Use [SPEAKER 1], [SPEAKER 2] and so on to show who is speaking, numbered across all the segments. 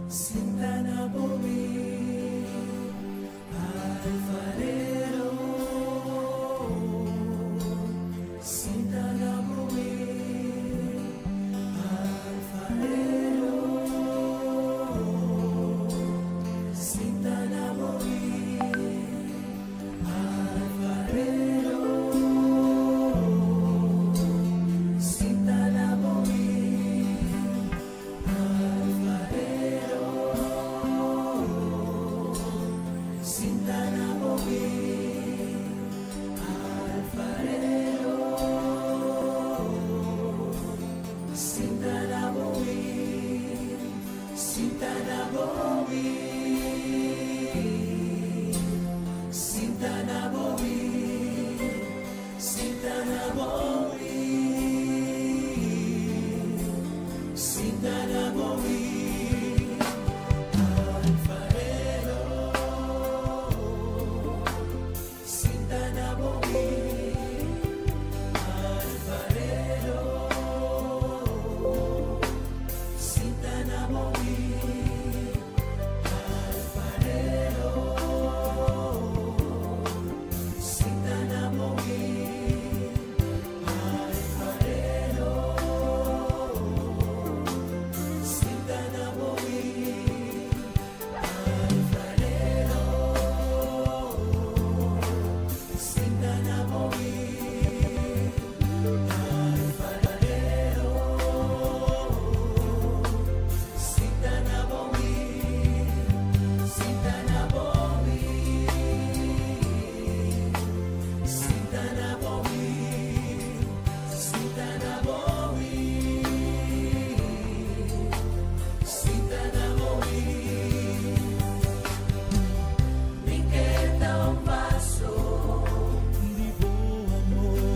[SPEAKER 1] Sintanabowi, alfarero. Sintanabowi, alfarero. Sintanabowi, alfarero. Sintanabowi, alfarero. Sintanabowi, alfarero. Sintanabowi, Sintanabowi, Sintanabowi, Sintanabowi, Sintanabowi, alfarero. Sintanabowi, alfarero. Sintanabowi, alfarero. Sintanabowi, alfarero. Sintanabowi, alfarero. Sintanabowi, alfarero. Sintanabowi, Sintanabowi, Sintanabowi, Sintanabowi, Sintanabowi. Mi queda un paso de bom amor.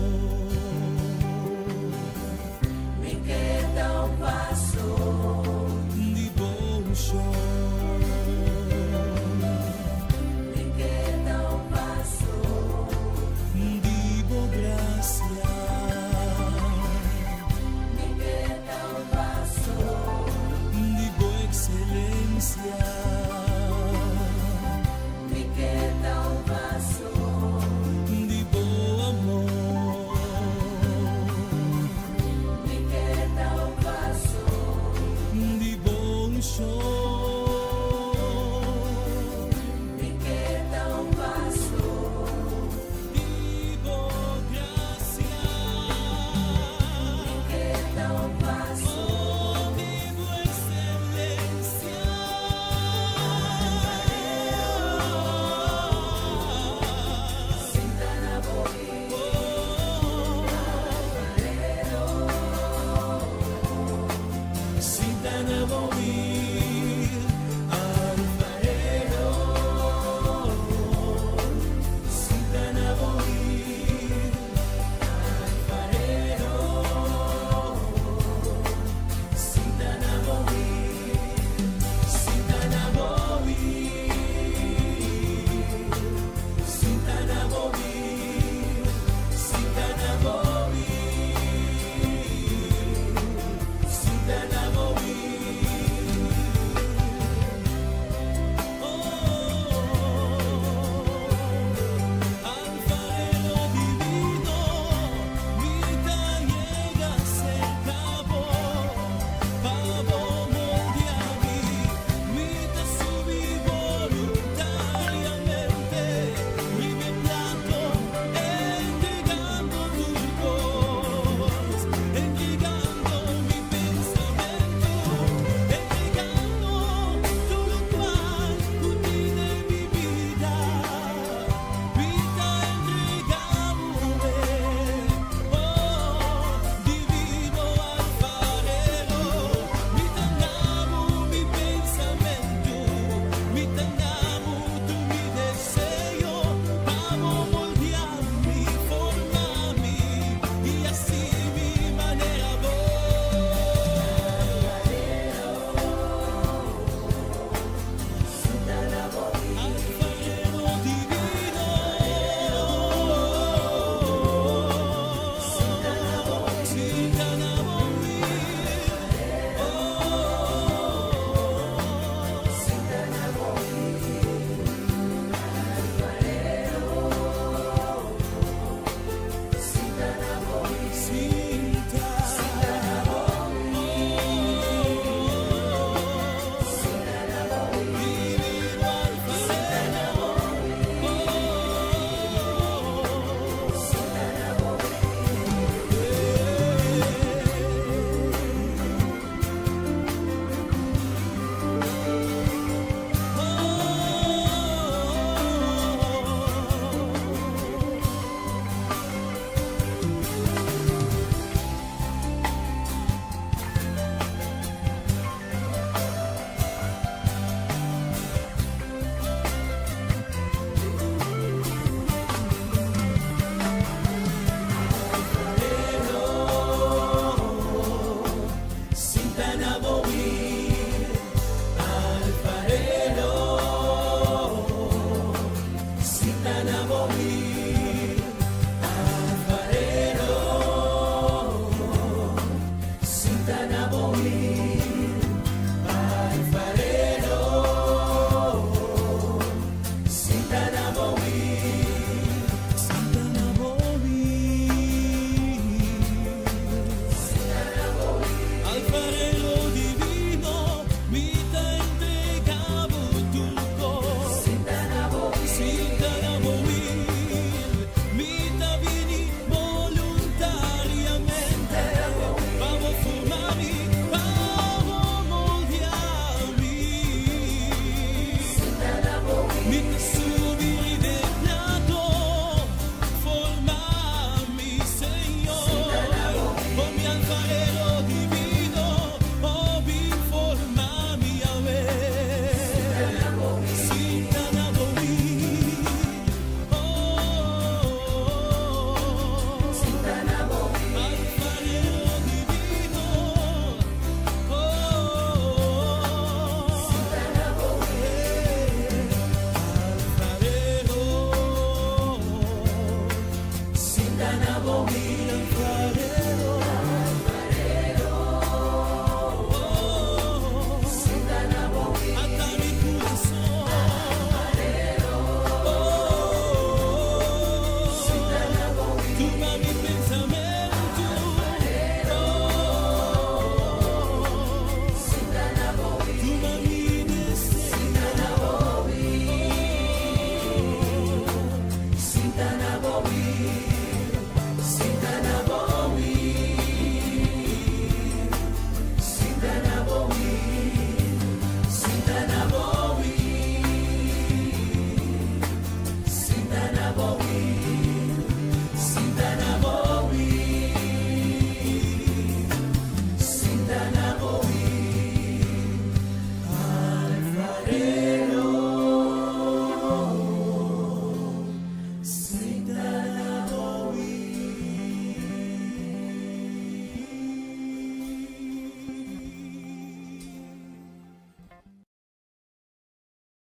[SPEAKER 1] Me queda um passo de bom chão. Me queda um passo de boa graça. Me queda um passo de boa excelência. Me queda um passo de bom amor. Me queda um passo
[SPEAKER 2] de bom chão,
[SPEAKER 1] me queda um passo
[SPEAKER 2] de boa graça,
[SPEAKER 1] me queda um passo
[SPEAKER 2] de boa excelência.
[SPEAKER 1] Sintanabowi, alfarero. Sintanabowi, alfarero. Sintanabowi, alfarero. Sintanabowi, Sintanabowi, Sintanabowi, Sintanabowi, Sintanabowi,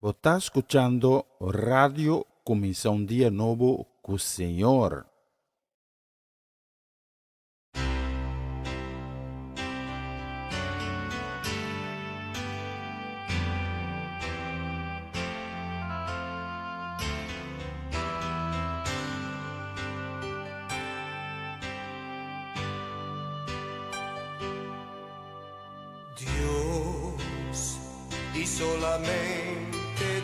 [SPEAKER 3] Está escuchando Radio Comienza un Día Nuevo con el Señor.
[SPEAKER 1] Dios, y solamente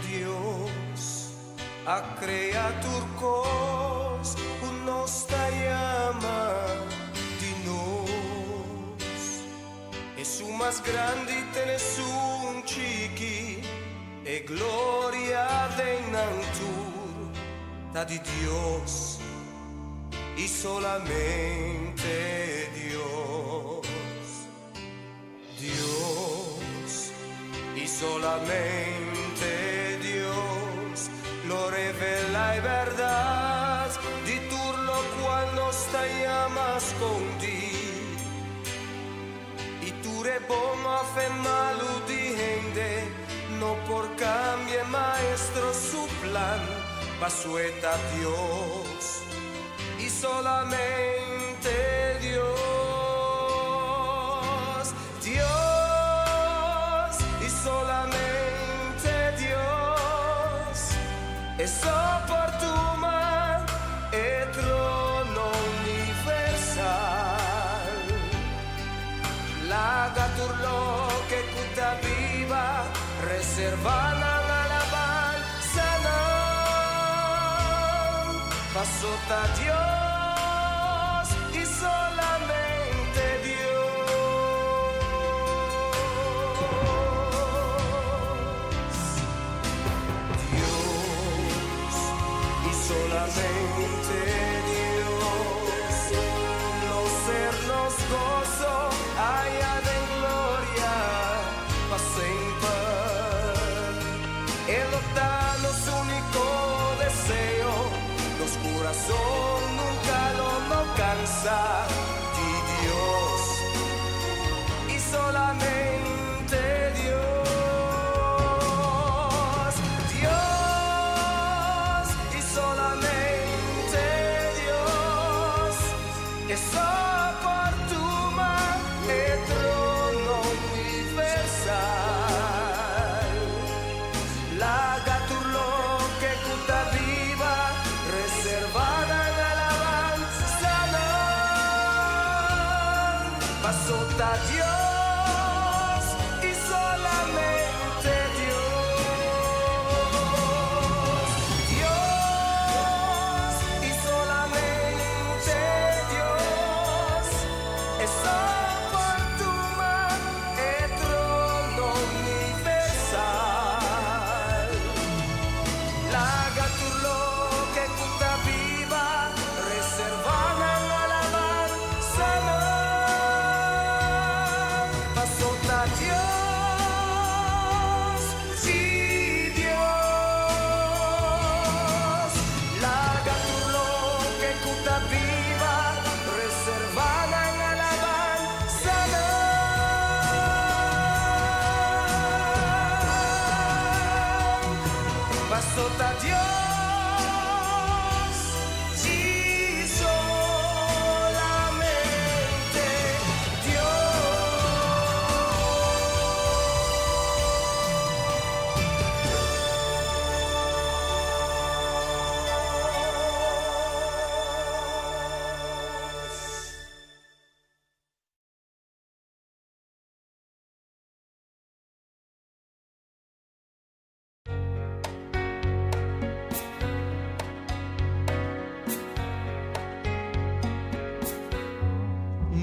[SPEAKER 1] Dios, ha creado cos, nostra llama di nos. E su más grande te nessun chiqui, e gloria de nantur, da di Dios, y solamente Dios. Dios, y solamente Dios, lo revela y verdad, di turno cuando sta llamas con ti. Y tu rebomo hace malo di gente, no por cambie maestro su plan, pasueta Dios, y solamente Dios. Dios, y solamente Dios, es oportuna e trono universal. La gaturlo che cuta viva, reservana alabanza, pasota Dios, y solamente Dios. Solamente Dios, no sernos gozo, allá de gloria, para siempre. Él nos da su único deseo, los corazones nunca lo cansa, di Dios, y solamente Dios. Es oportuna e trono universal. La gaturlo che cuta viva, reservada en alabanza, pasota Dios, y solamente Dios. Dios, y solamente Dios, es oportuna e trono universal. La gaturlo che cuta viva, reservada en alabanza, pasota Dios, sí Dios. La gaturlo che cuta viva, reservada en alabanza, pasota Dios, sí solamente Dios.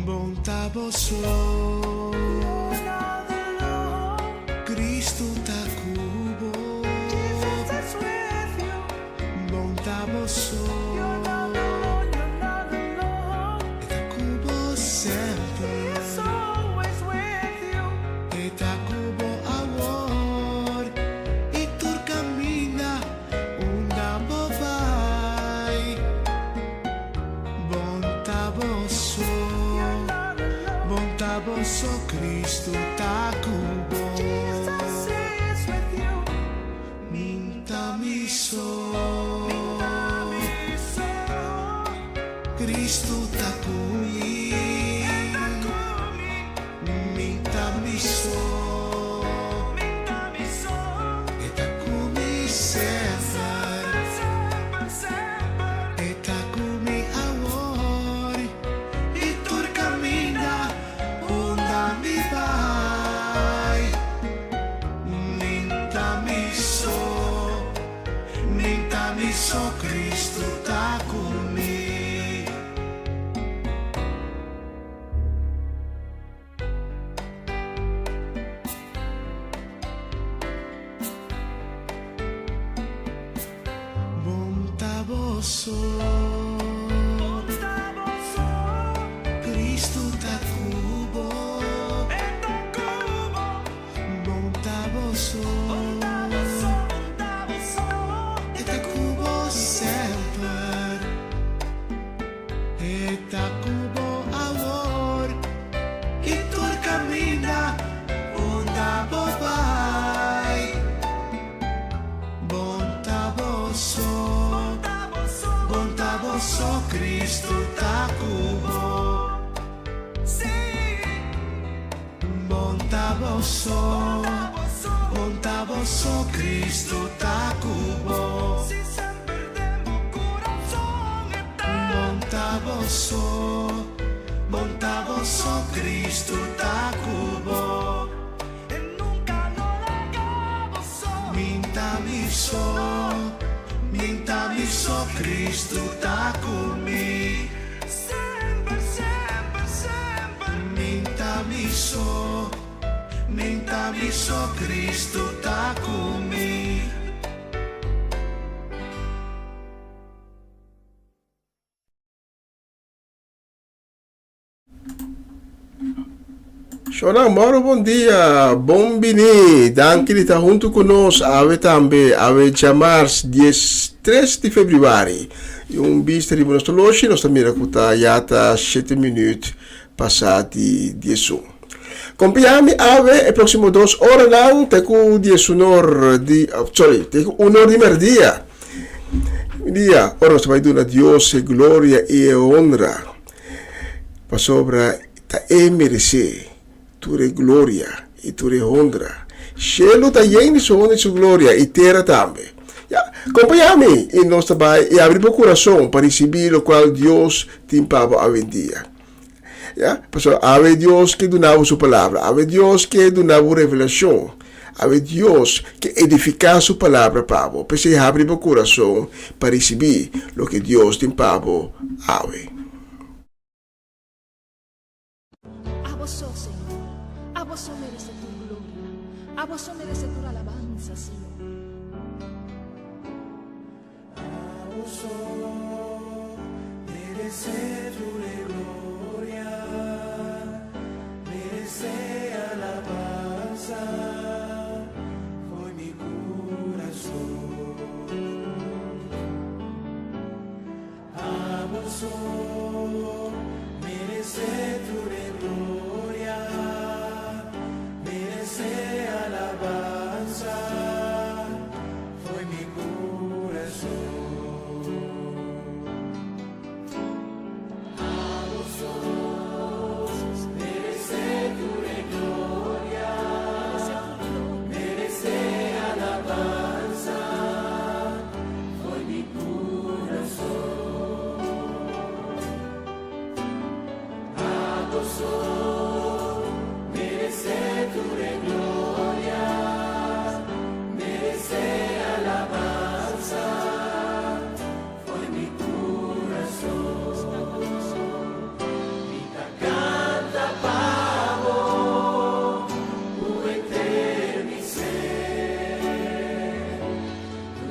[SPEAKER 4] Bontà vosso, Cristo ta cubo, bontà vosso, e ta cubo sempre, e ta cubo amor, e tu cammina una vai, bontà vosso. Bontà vosso Cristo ta cubo, só Cristo tá comigo. Bondadoso, Cristo tá cubo, bondadoso, e tá cubo sempre, e tá cubo amor, e tu cammina, bondadoso vai, bondadoso. Bondadoso Cristo tá cubo. Bondadoso, bondadoso Cristo tá cubo. Bondadoso, bondadoso Cristo tá cubo. Minta mi so Cristo tá comigo. Minta mi so Cristo tá comigo.
[SPEAKER 5] Shona Moro, bom dia, bombini, danke di estar junto conosco, ave também, ave chamars 13 de februari, bis di nostro loci, nostra mira cuta yata 7 minuti passati 10. Compiami ave e prossimo 2 ore lang, teku 10 un'or di, teku un'or di merdia. Dia, ora nostra vai duna Dios e gloria e honra, pa sopra ta merece. Ture gloria e ture honra. Cielo ta lleni su honra e su gloria e terra tambe. Ja, acompanhame em nosso trabalho e abrir o coração para receber o qual Deus tem para a vendia. Ja, pastor, ave Deus que donava sua palavra, ave Deus que donava revelação, ave Deus que edifica sua palavra para você. Precisa abrir o coração para receber o que Deus tem para ave.
[SPEAKER 6] A vos, Señor. A vos merece tu gloria, a vos merece tu alabanza, Señor.
[SPEAKER 1] A vos merece tu gloria, merece alabanza, foi mi corazón. A vos merece tu gloria. Alabanza foi mi corazón. A vos merece tu gloria, merece alabanza foi mi corazón. A vos merece tu gloria, merece alabanza, foi mi corazón. Vida canta pavo, o eterno ser,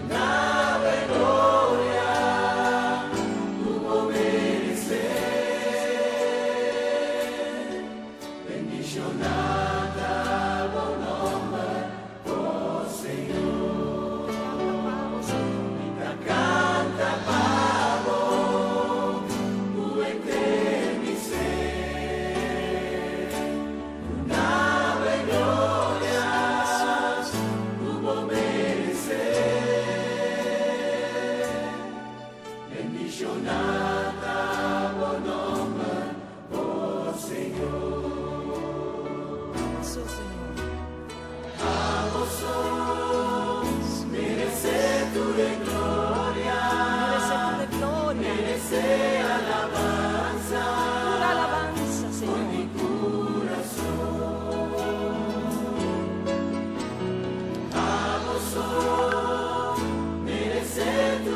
[SPEAKER 1] nave gloria, tu merecer, bendicionada. Merece tu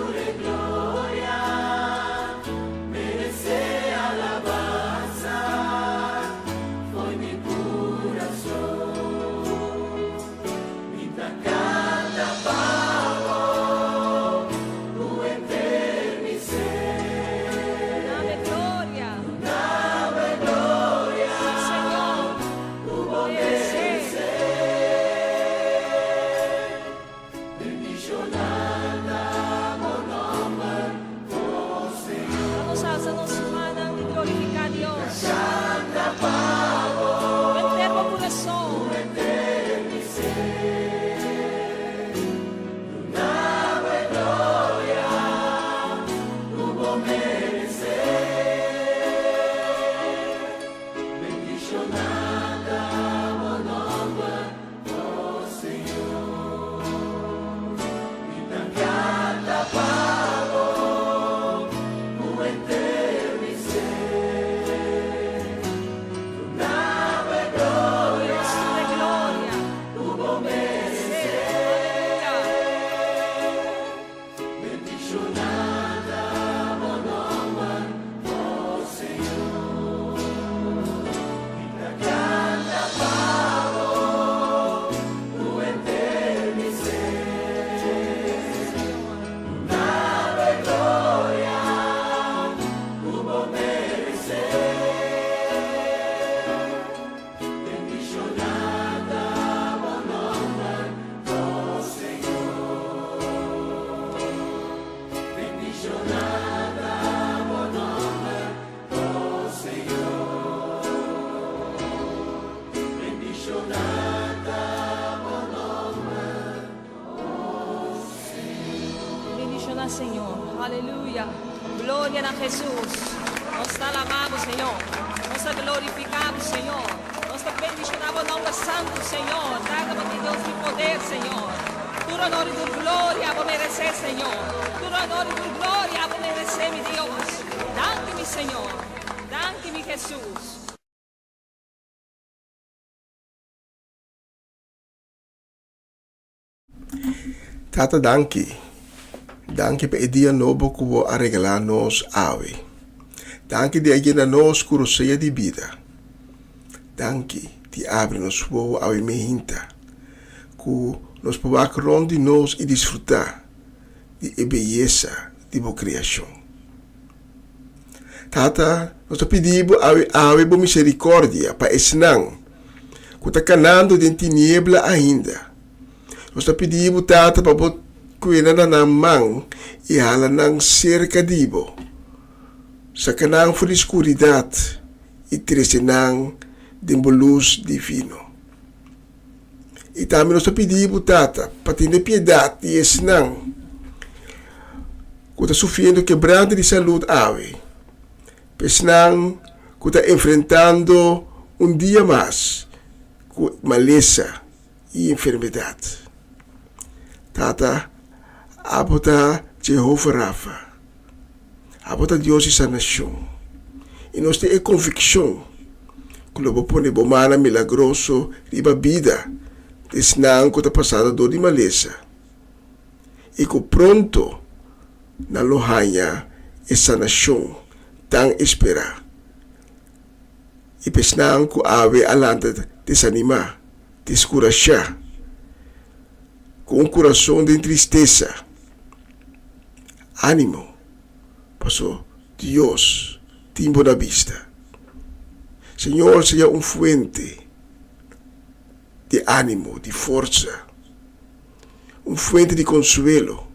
[SPEAKER 6] honra, Señor. Aleluya. Gloria a Jesús. Nos te alabamos, Señor. Nos te glorificamos, Señor. Nos te bendicionamos, nombre santo, Señor. Dágame, Dios, de poder, Señor. Tu honor y tu gloria a merecer, Señor. Tu honor y tu gloria a merecer, mi Dios. Dante, mi Señor. Dante, mi Jesús.
[SPEAKER 5] Tata, danke. Danke per il dia novo que vo a regalar nos ave. Danke di agenda nos curoseia di vida. Danke di abre nos vo ave mehinta. Ku nos povak rondi nos e desfrutar de beleza de bo criação. Tata, nós pedimos ave bo misericórdia para ensinar. Ku tá canando de tiniebla ainda. Nós pedimos, Tata, para botar kuina na mang e hala ng cerca dibo sa kanang for escuridade e tresenang de luz divino. E também nós pedimos, Tata, para ter piedade e ensinang que está sofrendo quebrando de saúde ave. Pesnang que está enfrentando dia mais com maleza e enfermidade. Tata, abota Jehovah Rafa, abota Deus essa nação, e nós temos a convicção que o pone bomana milagroso riba vida desse não que está passando dor de maleza, e que pronto na lohanha essa nação tão espera, e pesnang que ave alanta desanimar, descurachar, com coração de tristeza. Ánimo, pastor, Deus timbo na vista. Senhor, seja fuente de ánimo, de força, fuente de consuelo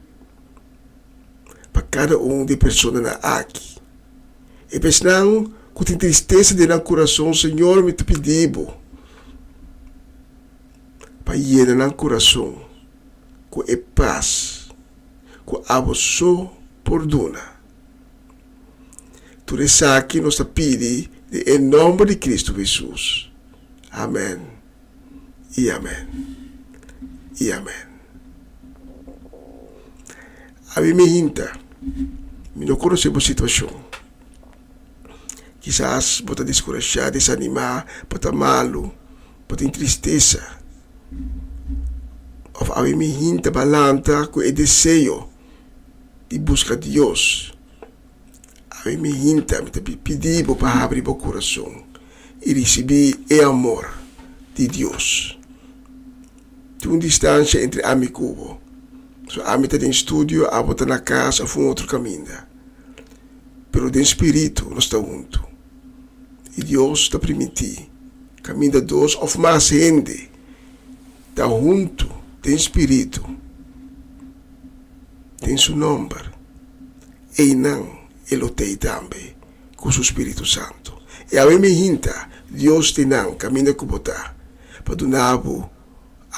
[SPEAKER 5] para cada de pessoa na aqui. E pensando que tem tristeza de no coração, Senhor, me te pedimos para llenar no coração com a paz, com a vosso perdona. Tudo isso aqui nos pede em nome de Cristo Jesus. Amém. E amém. E amém. A mim me hinta, me não conhece a situação. Quizás pode descorajar, desanimar, pode malo, pode ter tristeza. Of ave me hinta balanta com o desejo de buscar Deus. Ave me hinta, me pedir para abrir o coração e receber o amor de Deus. Tem uma distância entre a e cubo. So a está em estúdio, a botar na casa, foi outro caminho. Pero de espírito nós está junto. E Deus está permitindo caminho dos of mais gente está junto. Tem espírito, tem seu nome, e não ele tem também com o Espírito Santo. E a mim me hinta, Deus tem não caminho que botar para donar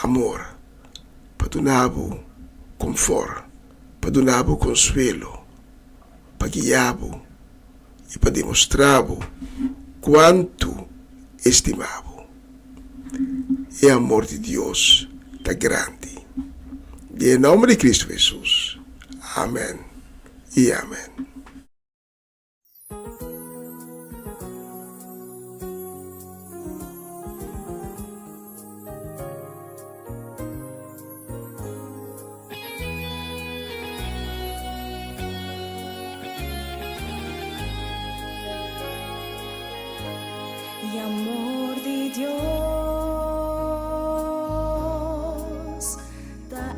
[SPEAKER 5] amor, para donar conforto, para donar consuelo, para guiar e para demonstrar quanto estimavo. É amor de Deus. Está grande. Em nome de Cristo Jesus. Amém e amém.
[SPEAKER 7] E amor de Deus.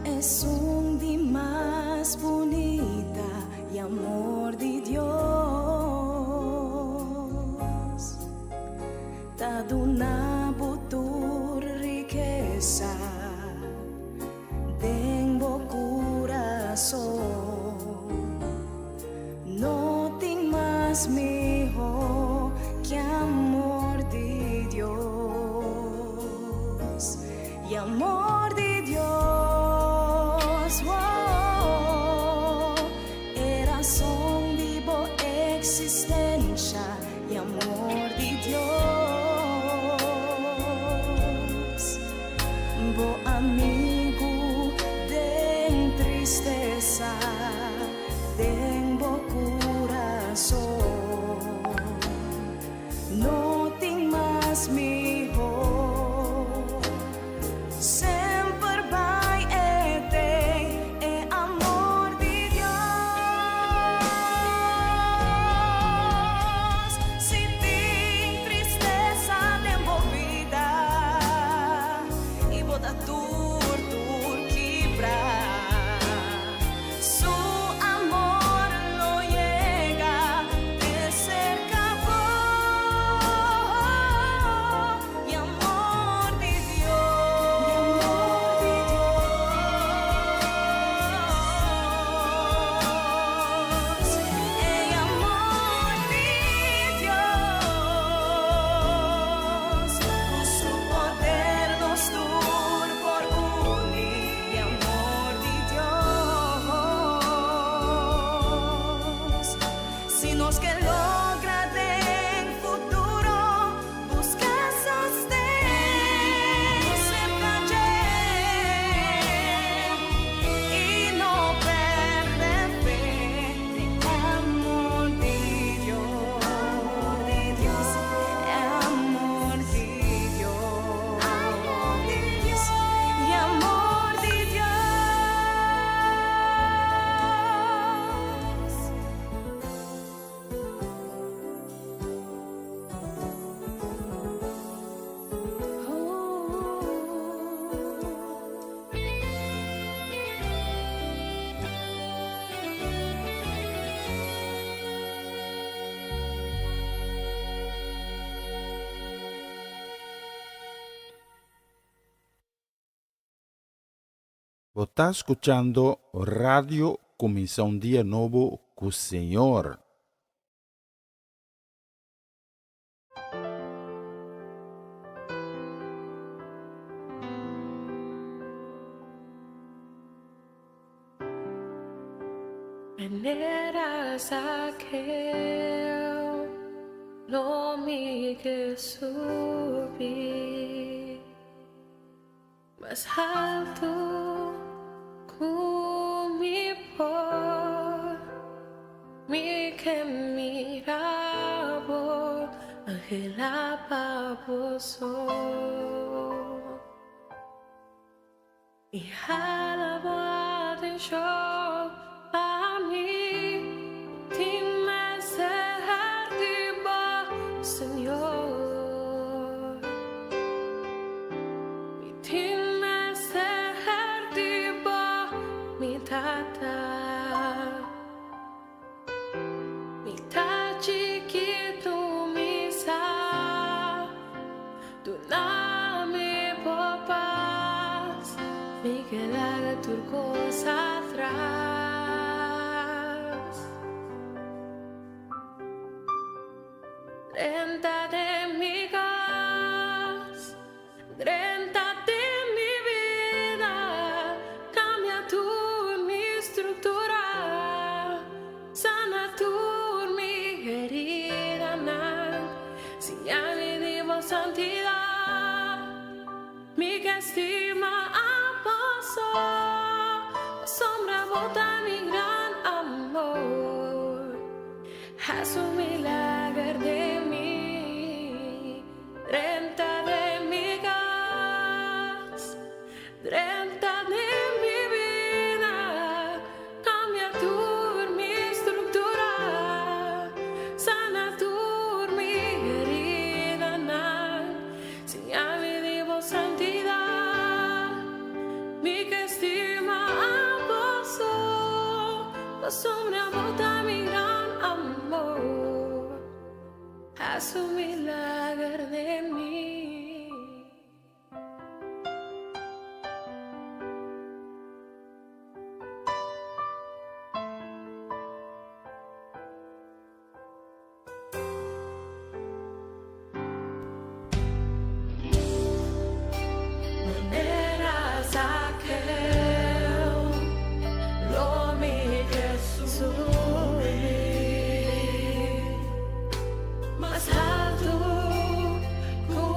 [SPEAKER 7] Es un día más bonita y amor de Dios ta dona butur riqueza tengo corazón no tengo más mejor que amor de Dios y amor de Dios. amigo de tristeza, tengo corazón, no tem mais mejor, sempre vai ter é amor de Deus. Se tem tristeza envolvida e bota tudo quebrar, su amor lo llega de cerca y amor de Dios, el amor de Dios, con su poder nos dur por unir, amor de Dios. Si nos que logra del futuro, busca sostén, cerca y no perde fe, de amor de Dios, amor de Dios, y amor de
[SPEAKER 3] Você está escutando Rádio Começar um Dia Novo com o Senhor.
[SPEAKER 8] Veneras aquel nome que subir mais alto mi por mi que mirabo angelaba vosotros y alabó de yo a mí ti me ser Señor mi ti me ser mi tata mi chiquito mi sa tu nami popas mi que la turcos atrás renta de mi gas renta de mi vida cambia tu mi estructura sana tu mi herida señale de voz santidad mi que estima aposo sombra bota mi gran amor haz un milagro de mí renta de mi gas renta de mi vida cambia tu mi estructura sana tu mi herida señale de voz santidad mi que estima aposo sombra bota mi gran amor haz un milagro de mí. Eras aquel nome que subir mais alto com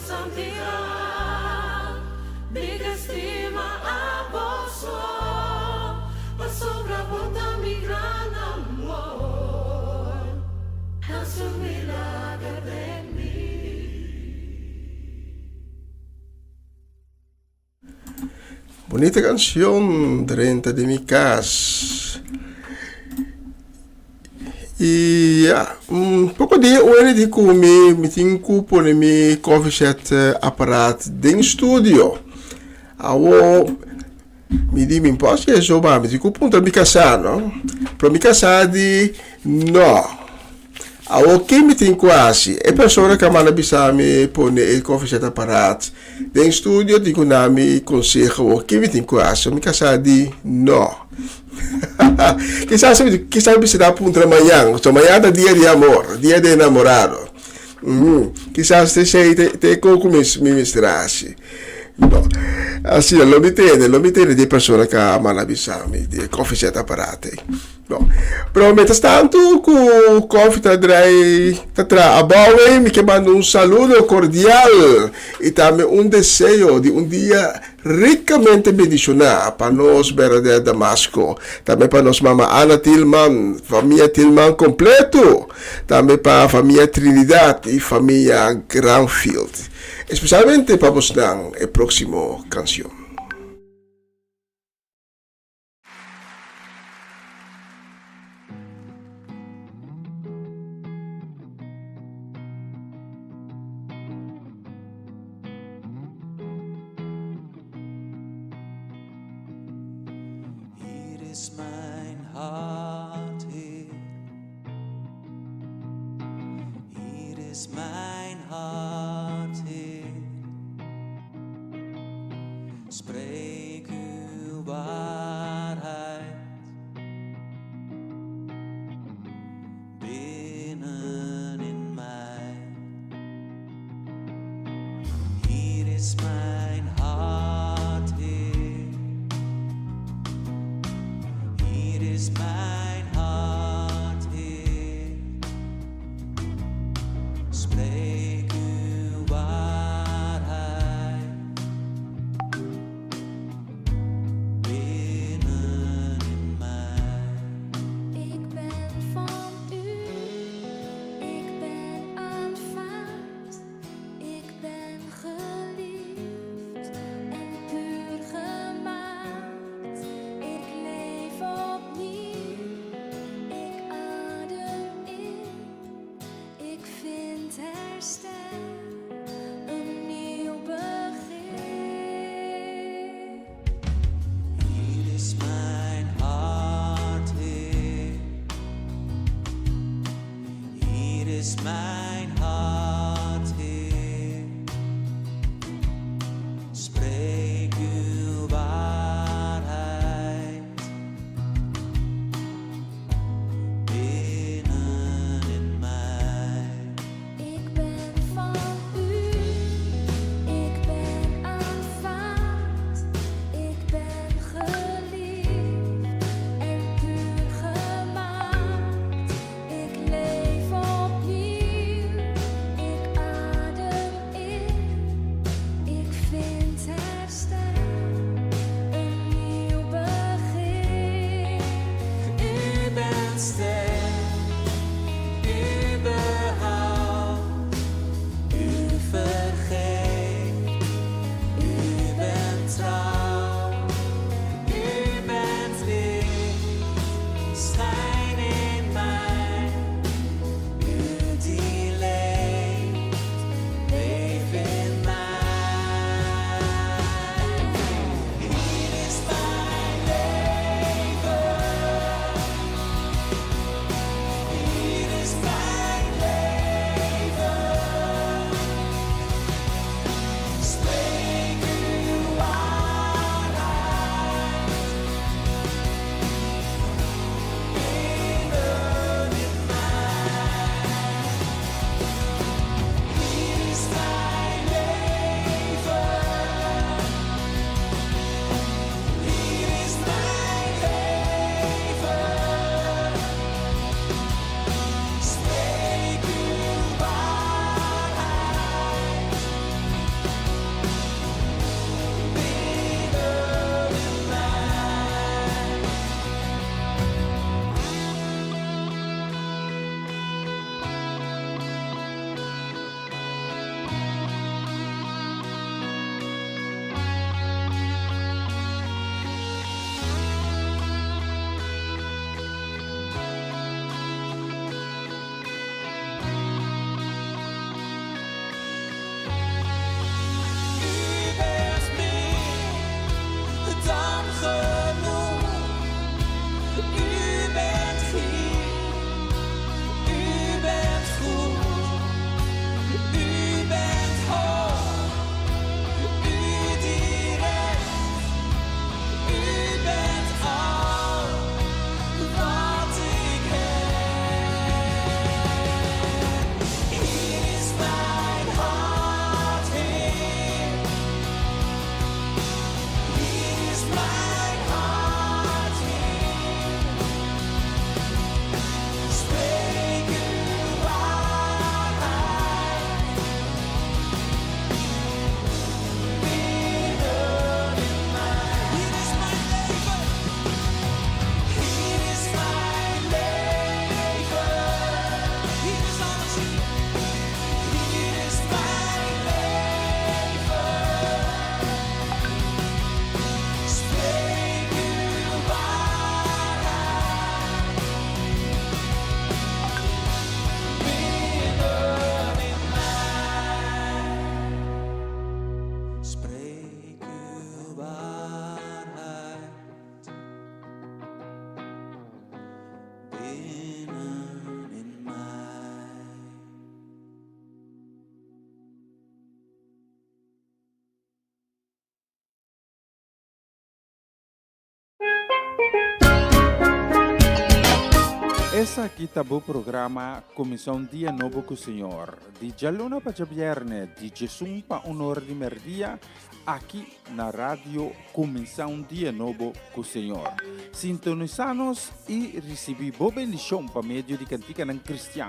[SPEAKER 8] santidad, diga estima a vos, sobreabunda mi gran amor, es un milagro de mí.
[SPEAKER 5] Bonita canción, Drenta de mi casa. E un poco di ore di come mi tinco con il mio coffee set apparato in studio. Mi di mi posso e so ma mi tinco punto mi casano. Però mi casadi no. Che mi tinco quasi e persone che mi hanno bisogno pone il coffee set apparato in studio dico mi consiglio che mi tinco quasi mi casadi no. Quizás se da punto mañana, mañana dia de amor, dia de enamorado. Quizás te como mi mistrassi. No. Assim, lo mi tiene di persone che amano bisogno di coffee set apparati. No. Però mentre tanto con coffee tra a Bowie mi chiamando un saludo cordiale e también un deseo di un día riccamente bendicionado para nos de Damasco, también para nos mamá Ana Tillman, familia Tillman completo, también para familia Trinidad y familia Granfield, especialmente para vos dan el próximo canción.
[SPEAKER 2] Is mijn hart, Heer. Hier is mijn hart, Heer. Spreek uw waarheid binnen in mij. Hier is mijn hart, Heer. Hier is mijn hart, Heer. Spreek uw waarheid binnen in mij.
[SPEAKER 7] Ik ben van u, ik ben aanvaard, ik ben geliefd en puur gemaakt. Ik leef opnieuw, ik adem in, ik vind herstel, een nieuw begin.
[SPEAKER 2] Hier is mijn hart, Heer. Hier is mijn hart, Heer. Spreek uw waarheid binnen in mij.
[SPEAKER 7] Ik ben van u, ik ben aanvaard, ik ben geliefd en puur gemaakt. Ik leef opnieuw, ik adem in, ik vind herstel, een nieuw begin.
[SPEAKER 2] U bent sterk, u behoudt, u vergeeft, u bent trouw, u bent licht, schijn in mij, u die leeft, leef in mij.
[SPEAKER 3] Essa aqui tá o programa Comissão Dia Novo com o Senhor. De Jalona para Javierne, de Jesus para Honor de Merdia, aqui na rádio Comissão Dia Novo com o Senhor. Sintonizanos e recebi boa bendição para meio de cantiga não cristã.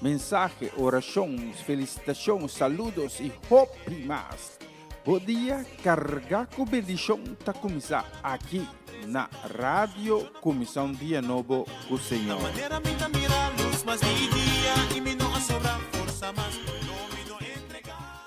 [SPEAKER 3] Mensagem, orações, felicitações, saludos e hope mais. Bom dia, carregar com bendição tá começar aqui na rádio Comissão Dia Novo com o Senhor.
[SPEAKER 2] Manera minta mira luz, mas mi dia e mi no sobra força, mas no me do entregar.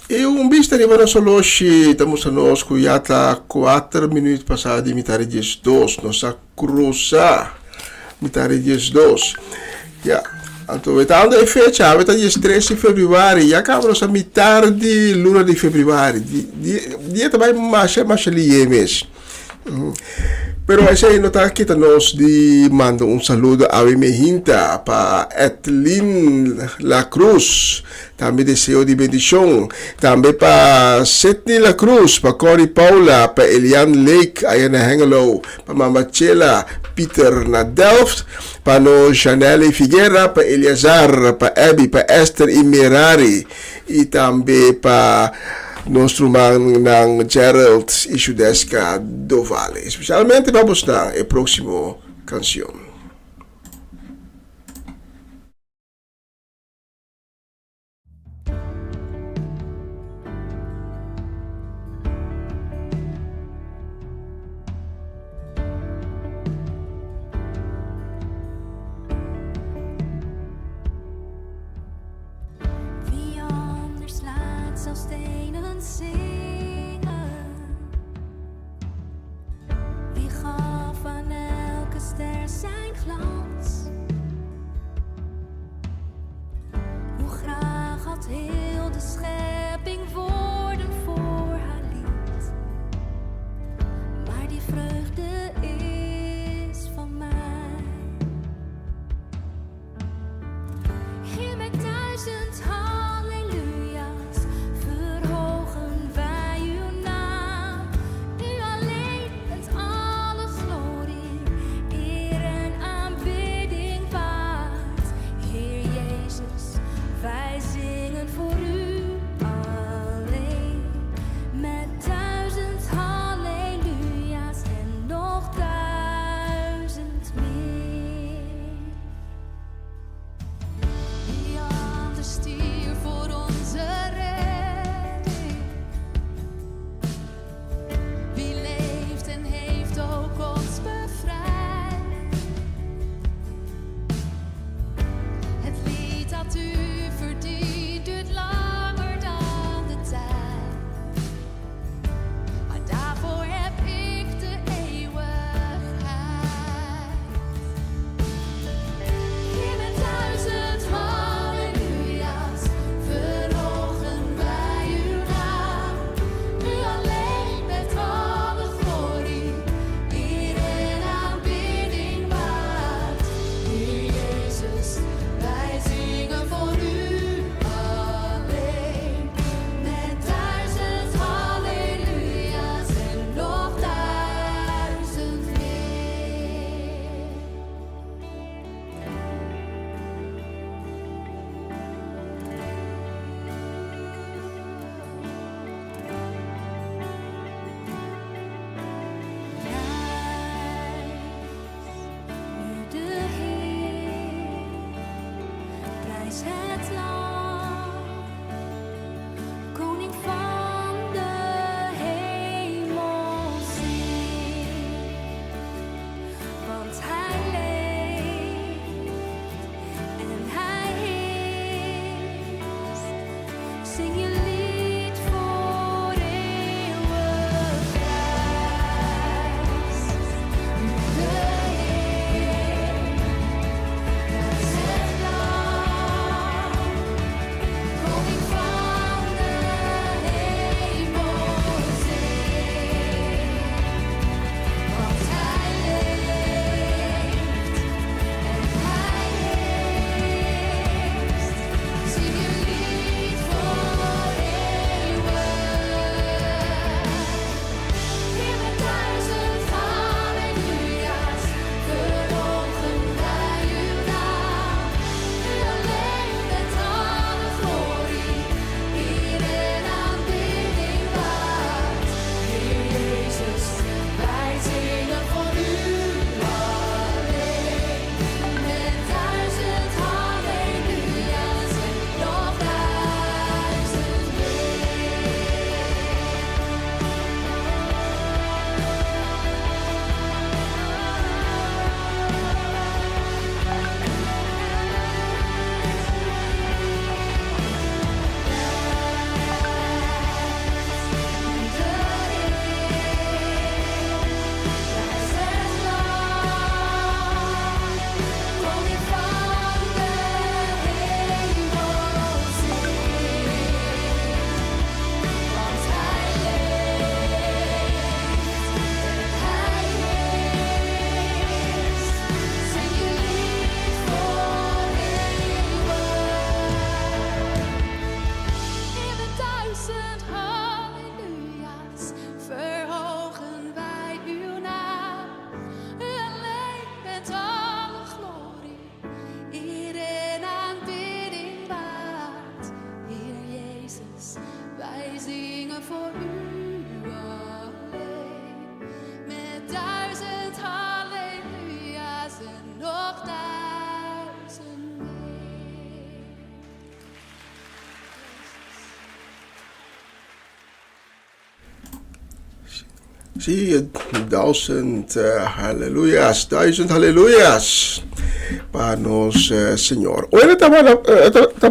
[SPEAKER 5] E um bicho de mana soloshi, estamos conosco já está 4 minutos passados de metade de 2, nossa cruza, metade de 2. Já, então, estando em fecha, está dia 13 de fevereiro, já acaba nossa metade de luna de fevereiro, dia também mais ali mês. Pero essa aí nota aqui nós de manda saludo a Mehinta para Etlin La Cruz, também deseo de bendição, também para Setni La Cruz, para Cory Paula, para Elian Lake, aí na Hengelo, para Mama Chela, Peter na Delft, para no Janelle Figueira, para Eliazar, para Abby, para Esther e Mirari, e também para nosso irmão Gerald e Judesca do Vale. Especialmente vamos na próxima canção.
[SPEAKER 7] Wie anders laat zal stenen zingen? Wie gaf aan elke ster zijn glans? Hoe graag had heel de schepping woorden voor haar lied. Maar die vreugde is van mij. Hier met 1000 halleluja's verhogen wij uw naam. U alleen bent alle glorie, eer en aanbidding waard. Heer Jezus, wij zingen voor u alleen. Met 1000 halleluja's en nog 1000 meer. Wie anders stierf voor onze redding? Wie leeft en heeft ook ons bevrijd? Het lied dat u verdient duurt langer dan de tijd. Maar daarvoor heb ik de eeuwigheid. Hier met 1000 halleluja's verhogen wij uw naam. U alleen bent alle glorie, eer en aanbidding waard. Heer Jezus, wij zingen voor u alleen. Met 1000 halleluja's en nog 1000 meer. Nu de Heer, prijs het land, koning van de hemel zingt. Want hij leeft en hij heerst. Zing je lied voor eeuwig prijs. Nu de Heer, prijs het land, koning van de hemel zingt.
[SPEAKER 8] får u alleen. Met 1000 halleluja's en nog 1000 meer.
[SPEAKER 5] Zie je, 1000 hallelujas, 1000 hallelujas para nos Señor. Hoy estaba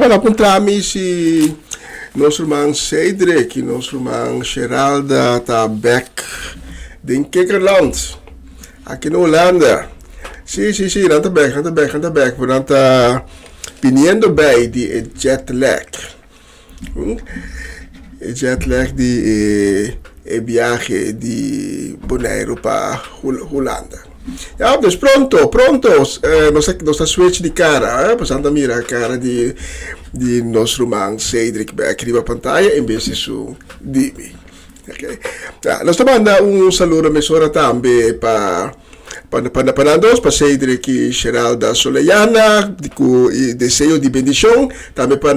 [SPEAKER 5] na puntrami si nosso irmão Cedric e nosso irmão Geralda tá back in Kikkerland, aqui na Holanda. Sim, dan tá back, voor dan tá viniendo bij die jet lag. Jet lag die viaje di Bonaire para Holanda. Ja, dus pronto, nostra switch di cara, passando a mira a cara di nostro man Cedric back arriva a pantalla e invece su Dimi. Ok. Ja, nostra manda un saludo mesora tambe para nós, para Cedric e Geralda Soleyana, com desejo de bendição, também para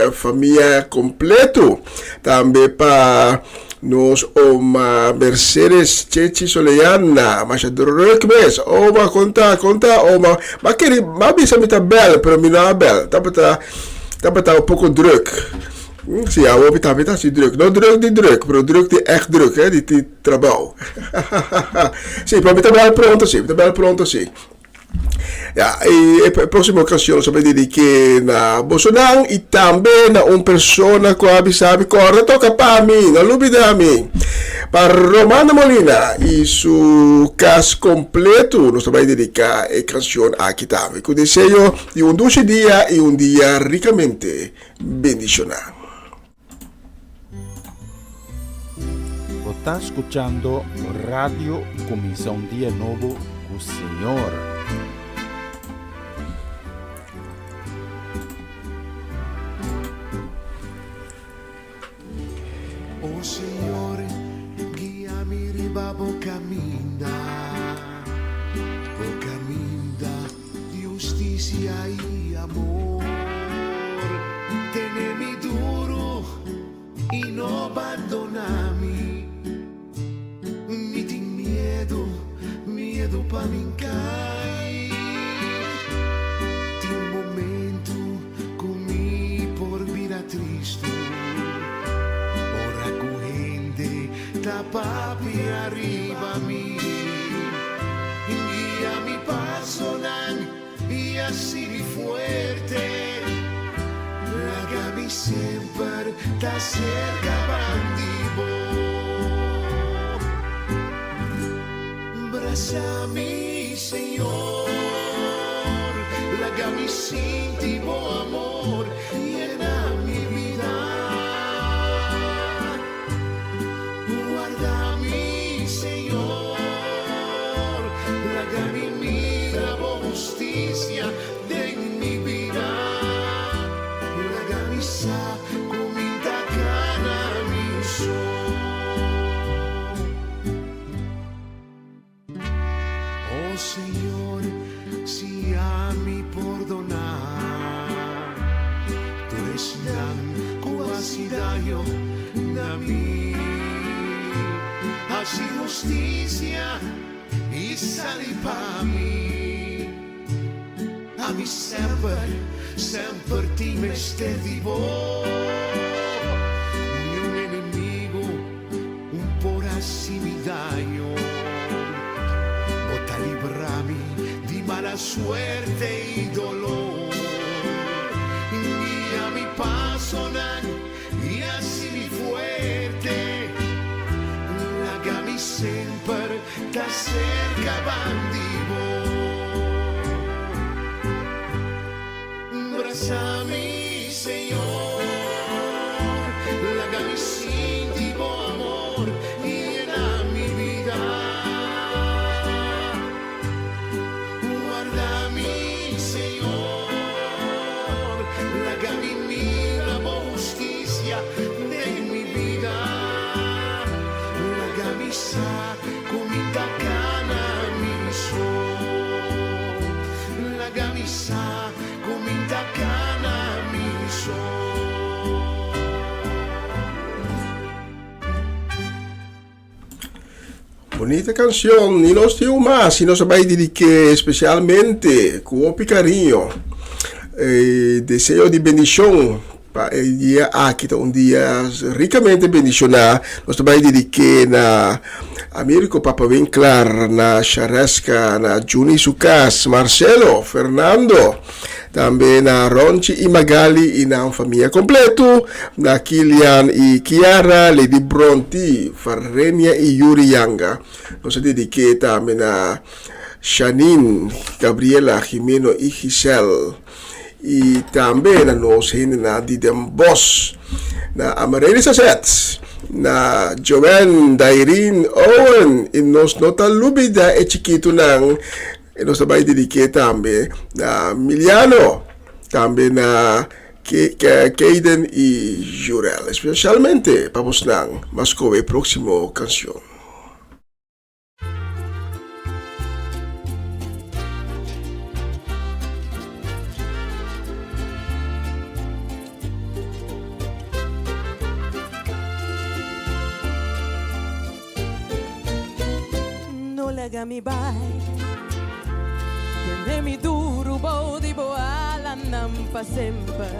[SPEAKER 5] a família completo, também para nos oma Mercedes Chechi Soleyana, mas a druk mes, oma conta, oma, ma bisa mita bel, pero mi não bel, tá um pouco druk. Sim, a outra também tá assim druk, não druk de druk, pero druk de echt druk, de trabalho. Sim, para mim tá bem pronto, sim. Ja, e próxima ocasião sobre dedique na Bolsonaro e também na persona que sabe corre toca para mim, não olvida a mim. Para Romana Molina e seu caso completo, nós vamos dedicar a canção aqui também. Com desejo de dulce dia e dia ricamente bendicionado.
[SPEAKER 3] Está escuchando Radio Comienza un Día Nuevo con el Señor.
[SPEAKER 4] Oh Signore, guiami riba po cammina di giustizia e amor. Tenemi duro e non abbandonami. Mi ti miedo pa mincai. Ti un momento come por vira tristo. Ora corrente da papi arrivami. Guíami paso y así fuerte. Lágami sempre da cerca bandibo. Abrázame, Señor, lágame sin ti, amor, llena mi vida. Guardami, Señor, lágame mira justicia de mi vida. Lágame sa cominta cana mi sol. Oh Señor, si a mi perdonar, tú eres tan quasi daño a mí. Así justicia y sali pa' mí. A mí sempre ti me vivo. Ni un enemigo, un por así mi daño. Librami di mala suerte y dolor. Guía mi paso y así mi fuerte. Lágami sempre da cerca bandivo. Abrázame, Señor, lágami sin ti, amor, y llena mi vida. Guardami, Señor, lágami mira justicia de mi vida. Lágami sa cominta cana mi sol. Lágami sa cominta cana mi sol.
[SPEAKER 5] Bonita canción, y nos dio más, y nos va a dedicar especialmente con cariño. Deseo de bendición para el día aquí, un día ricamente bendicionado. Nos va a dedicar na Américo Papa Vinclar, na Charesca, na Juni Sucas, Marcelo, Fernando, também na Ronchi e Magali e na família completo, na Kilian e Chiara, Lady Bronti, Farrenia e Yuri Yanga. Nós dediquei também na Janine, Gabriela, Jimeno e Giselle. E também na nós na Didem Boss, na Amareli Sasset, na Joanne, Dairin, Owen, e nós nota lubida e chiquito nang. E nós também dediquei também na Miliano, também na Kaden e Jurel, especialmente para vos nang Mascove próximo canção.
[SPEAKER 9] Mi bai Tende mi duro bo di boala nampa sempre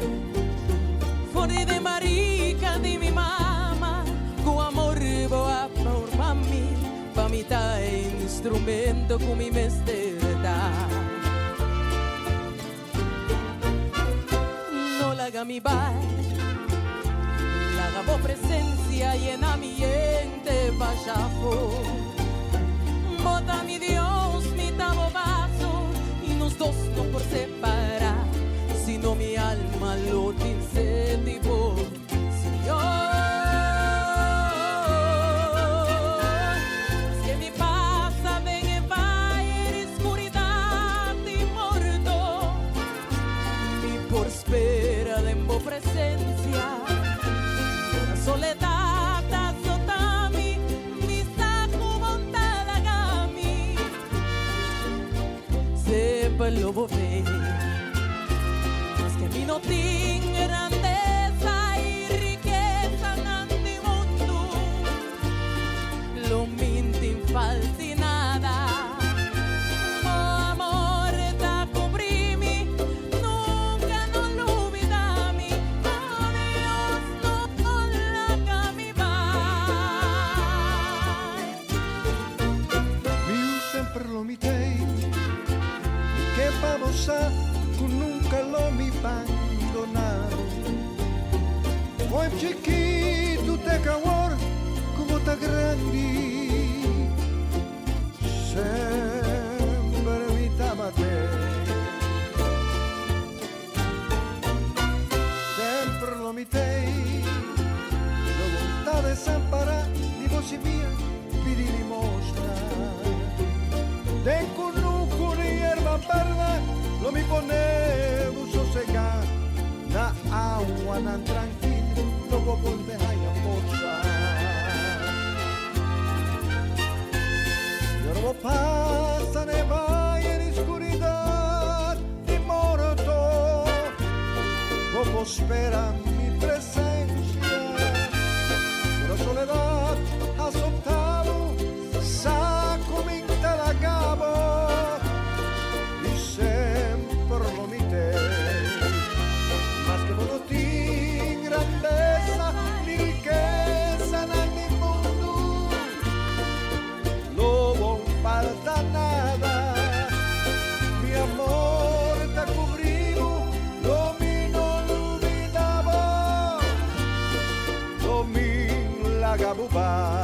[SPEAKER 9] Fuori de marica di mi mama Cu amor boa por mami Pa mi ta instrumento cu mi mesterda No la haga mi bai La haga bo presencia y en ambiente vaya for Bota mi Dios, mi tabobazo y nos dos no por separar, sino mi alma lo incentivó. Señor, es que mi pasa ven y va en oscuridad y muerto, y por espera de mi presencia, la soledad. Lo volé, mas que mi no tiene grandeza y riqueza en mi mundo, lo minti falti nada, oh amor da cobrimi, nunca no lo olvidami, oh Dios no la mi vai.
[SPEAKER 10] Io sempre lo mitei che famosa che nunca lo mi abbandonato poi chiquito te cawar come ta grandi sempre mi tamate sempre lo mitei la volontà de Sampara di voce mia pidi limosna de perda, lo mi ponevo sossegar na agua nan tranquilo, logo volve a forza. Yorbo pasa ne vai en oscuridad y morto, como espera mi presencia, pero soledad azotado, saco mi la cabo. Sempre lo mitei, mas che non ti grandezza ni ricchezza nel mondo, lo buon falta nada, mi amor te cobrivo, lo mi non olvidavo, lo mi la gabuba.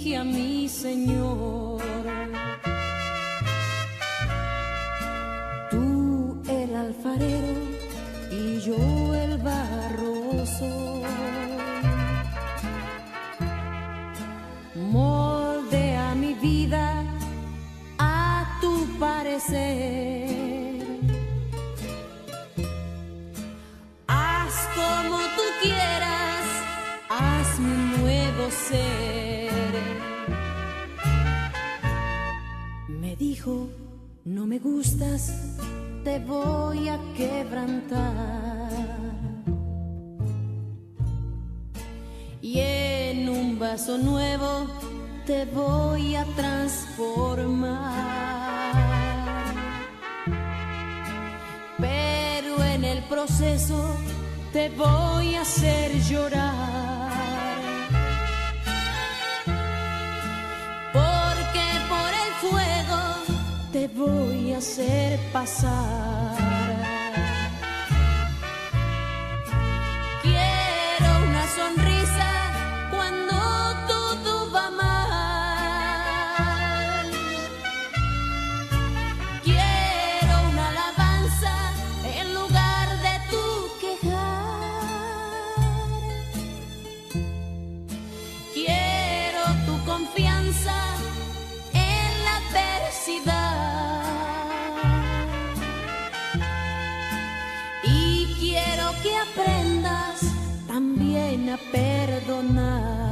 [SPEAKER 7] dije a mi Señor, tú el alfarero y yo el barro soy. Moldea mi vida a tu parecer. Haz como tú quieras, haz mi nuevo ser. Me dijo, no me gustas, te voy a quebrantar. Y en un vaso nuevo te voy a transformar. Pero en el proceso te voy a hacer llorar. Porque por el fuego te voy a hacer pasar. Quiero una sonrisa cuando todo va mal. Quiero una alabanza en lugar de tu quejar. Quiero tu confianza en la adversidad. Y quiero que aprendas también a perdonar.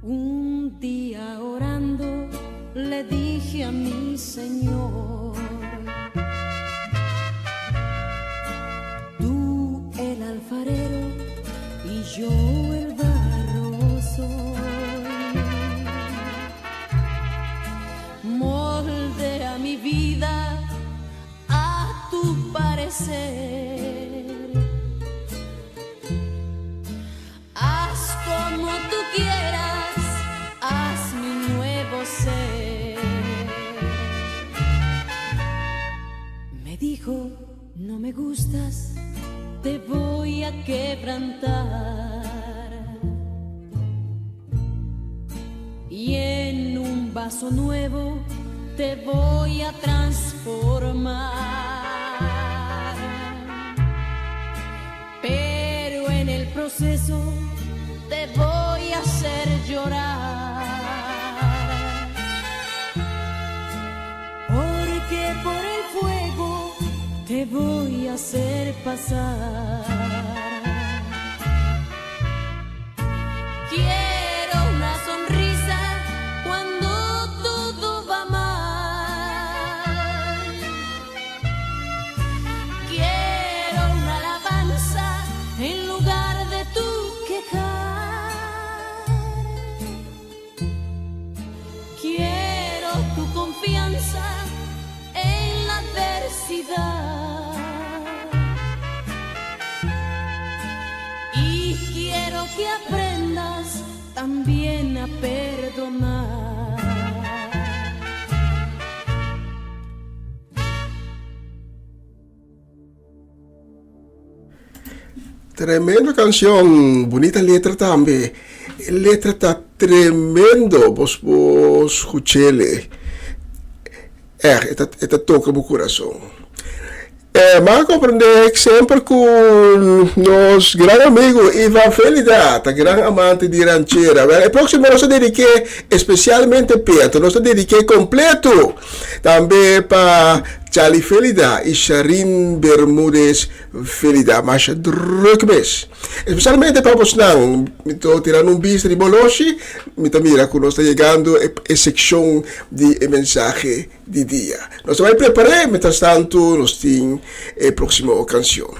[SPEAKER 7] Un día orando le dije a mi Señor, tú el alfarero y yo el barro soy. Moldea mi vida a tu parecer. Haz como tú quieras, haz mi nuevo ser. Me dijo, no me gustas, te voy a quebrantar. Y en un vaso nuevo te voy a transformar. Pero en el proceso te voy a hacer llorar. Porque por el fuego te voy a hacer pasar. Quiero una sonrisa cuando todo va mal. Quiero una alabanza en lugar de tu quejar. Quiero tu confianza en la adversidad. Y quiero que aprendas también a perdonar.
[SPEAKER 5] Tremenda canción, bonita letra también. Letra está tremendo, vos escuchele. Esta toca mi corazón. Mas compreender sempre com nosso grande amigo Ivan Felidata, grande amante de rancheira. O próximo nós dediquei especialmente perto, nós dediquei completo também para Charlie Felida e Sharin Bermúdez Felida, mas druk mes. Especialmente para vocês não, me estou tirando bicho de boloshi, me está mira que nós está chegando a secção de mensagem de dia. Nós vamos preparar, mientras tanto, nós temos a próxima canção.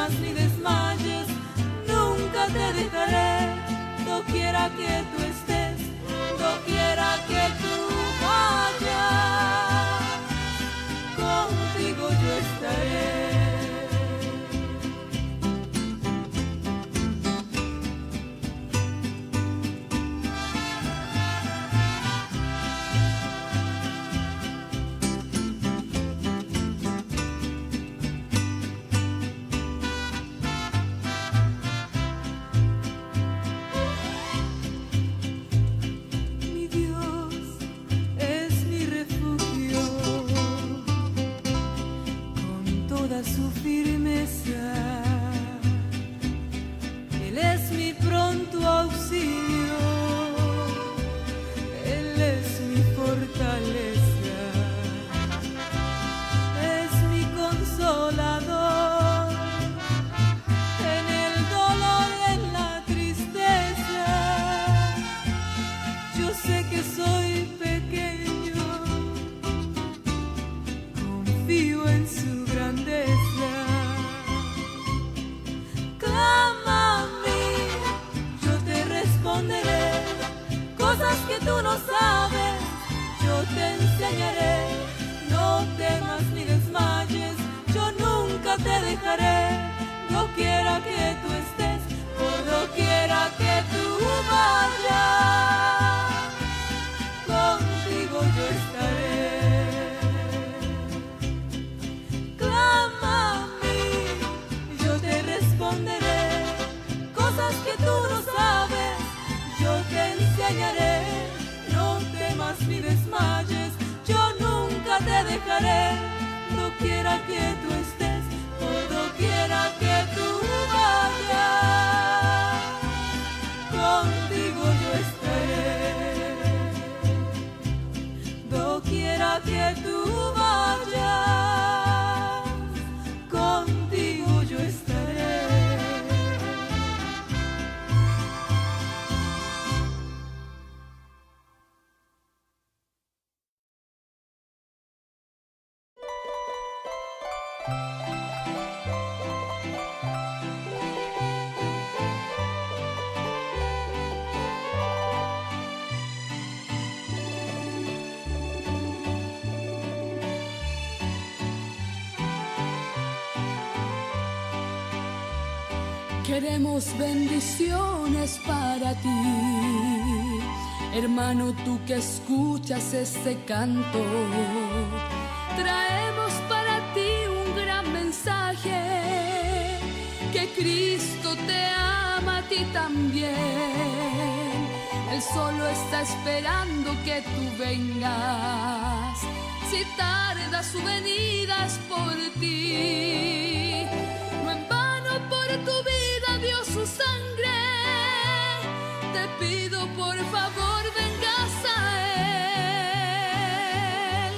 [SPEAKER 9] temas ni desmayes, nunca te dejaré. Doquiera que tú estés, doquiera que tú vayas, contigo yo estaré. Su firmeza, Él es mi pronto auxilio, Él es mi fortaleza, es mi consolador, en el dolor, en la tristeza, yo sé que soy pequeño, confío en su grandeza. Clama a mí, yo te responderé. Cosas que tú no sabes, yo te enseñaré. No temas ni desmayes, yo nunca te dejaré. Doquiera que tú estés, por doquiera que tú vayas, contigo yo estaré. Clama a mí, yo te responderé. Cosas que tú no sabes, yo te enseñaré. No temas ni desmayes, yo nunca te dejaré. Doquiera que tú estés, por doquiera que tú vayas, contigo yo estaré. Doquiera que tú vayas, contigo yo estaré.
[SPEAKER 8] Queremos bendiciones para ti, hermano, tú que escuchas este canto. Traemos para ti un gran mensaje, que Cristo te ama a ti también. Él solo está esperando que tú vengas. Si tarda su venida es por ti. No en vano por tu vida dio su sangre. Te pido por favor vengas a Él.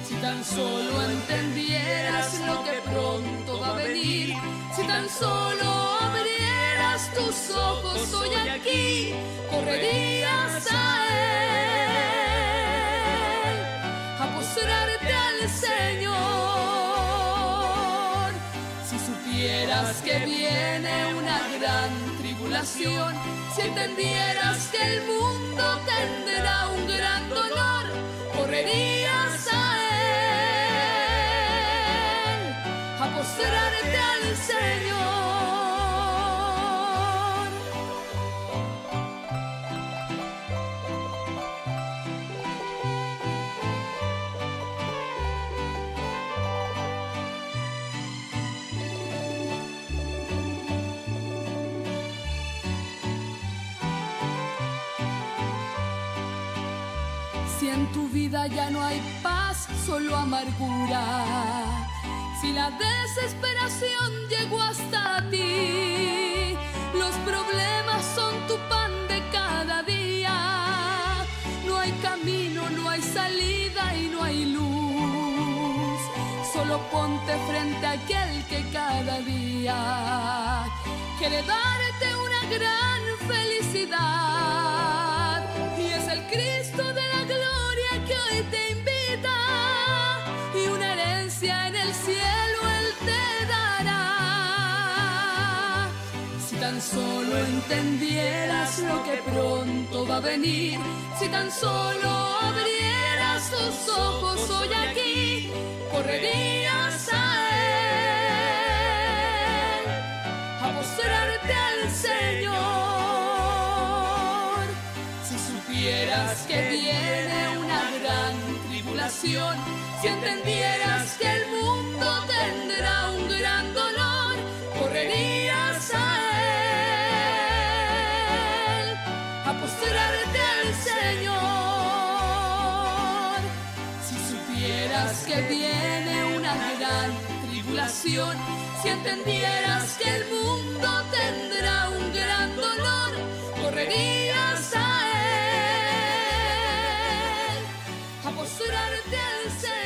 [SPEAKER 8] Si tan solo entendieras lo que pronto va a venir, si tan solo abrieras tus ojos hoy aquí, correrías a Él, a postrarte al Señor. Si supieras que viene una gran tribulación, si entendieras que el mundo tendrá un gran dolor, correrías a Él, a postrarte al Señor. Si en tu vida ya no hay paz, solo amargura, si la desesperación llegó hasta ti, los problemas son tu pan de cada día, no hay camino, no hay salida y no hay luz, solo ponte frente a aquel que cada día quiere darte una gran felicidad, y es el Cristo de la gloria que hoy te invita, y una herencia en el cielo Él te dará. solo entendieras lo que pronto va a venir, si tan solo abrieras tus ojos hoy aquí, correrías a Él, a postrarte al Señor. Si supieras que viene una gran tribulación, si entendieras que el mundo tendrá un gran dolor, correrías a Él, a postrarte al Señor. Si supieras que viene una gran tribulación, si entendieras que el mundo tendrá un gran dolor, correrías a Él, a postrarte al Señor.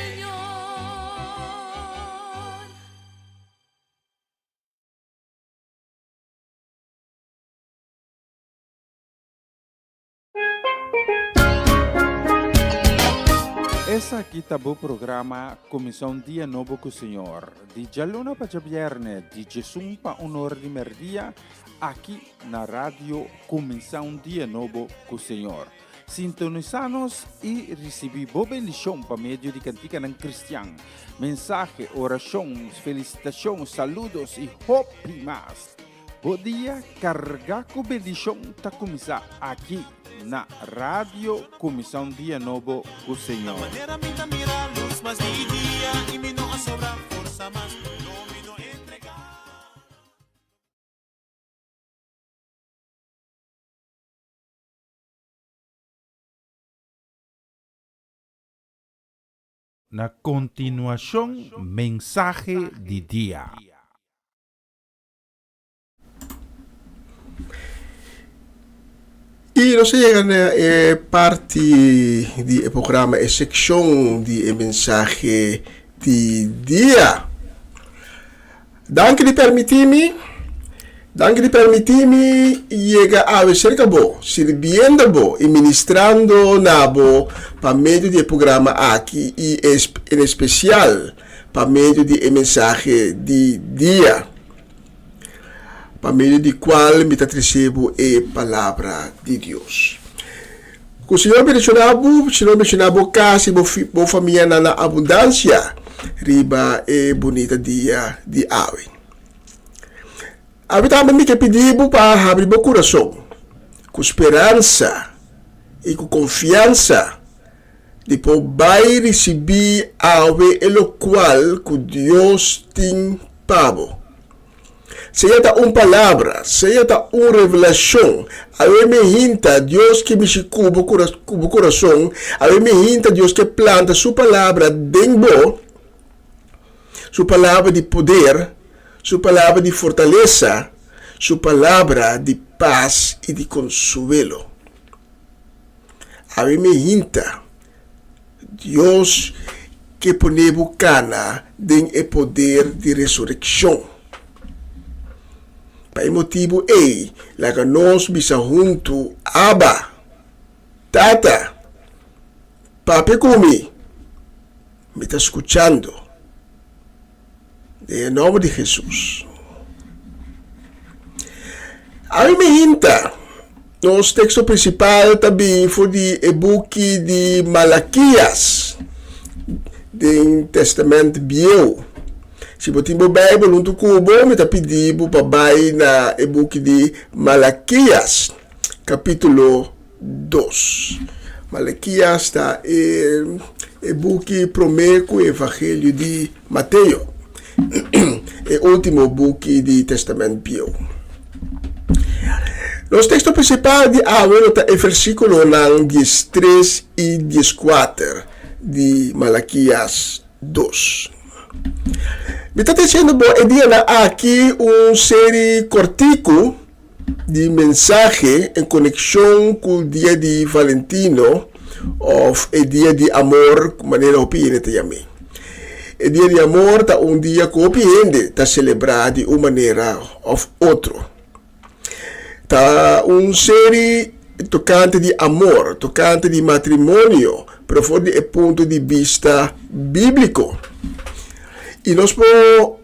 [SPEAKER 3] Essa aqui tá o programa Comissão Dia Novo com o Senhor. De Jaluna para Viernes, de Jesus para Honor de Merdia, aqui na rádio Comissão Dia Novo com o Senhor. Sintonizanos e recebi boa bendição para meio de cantiga ng Cristian. Mensagem, oração, felicitações, saludos e hope mais. Bom dia, carga com bendição tá começar aqui na rádio Comissão Dia Novo com o Senhor.
[SPEAKER 2] Manera me mira luz más de día y me no sobra fuerza más, no me no entregar.
[SPEAKER 3] Na continuação, mensagem de dia.
[SPEAKER 5] E nós chegamos a parte do programa, a seção de mensagem de dia. Danke di permitirmi llega a cerca bo, sirviendo bo y ministrando nabo para medio del programa aquí y en especial para medio del mensaje de día, para medio del cual me recibo la palabra de Dios. O Senhor mencionava casi bo família na abundância riba e bonita dia de hoje. Habitamos que pedimos para abrir o coração com esperança e com confiança de poder receber algo o qual que Deus tem para. Seja uma palavra, seja uma revelação, a me hinta Deus que me cubo o coração, a me hinta Deus que planta sua palavra dentro, sua palavra de poder, sua palavra de fortaleza, sua palavra de paz e de consuelo. A me hinta Deus que pone bucana den o poder de ressurreição. Para motivo la que nós bisa junto Abba, Tata, Papi Kumi, me está escuchando. Em nome de Jesus. A mim me hinta, nosso texto principal também foi o book de Malaquias, do Testamento Velho. Se você tem a Bíblia, não cubo, me está pedindo para baixar na o book de Malaquias, capítulo 2. Malaquias está o book primeiro com o Evangelho de Mateus. O último book do Testamento Velho. Nosso texto principal de hoje está no versículo 13 e 14 de Malaquias 2. Me está dizendo aqui série cortico de mensagem em conexão com o dia de Valentino ou o dia de amor, de maneira opinião também. O dia de amor está dia que opinião está celebrado de uma maneira ou outra. Está série tocante de amor, tocante de matrimônio, pero fora do ponto de vista bíblico. E nós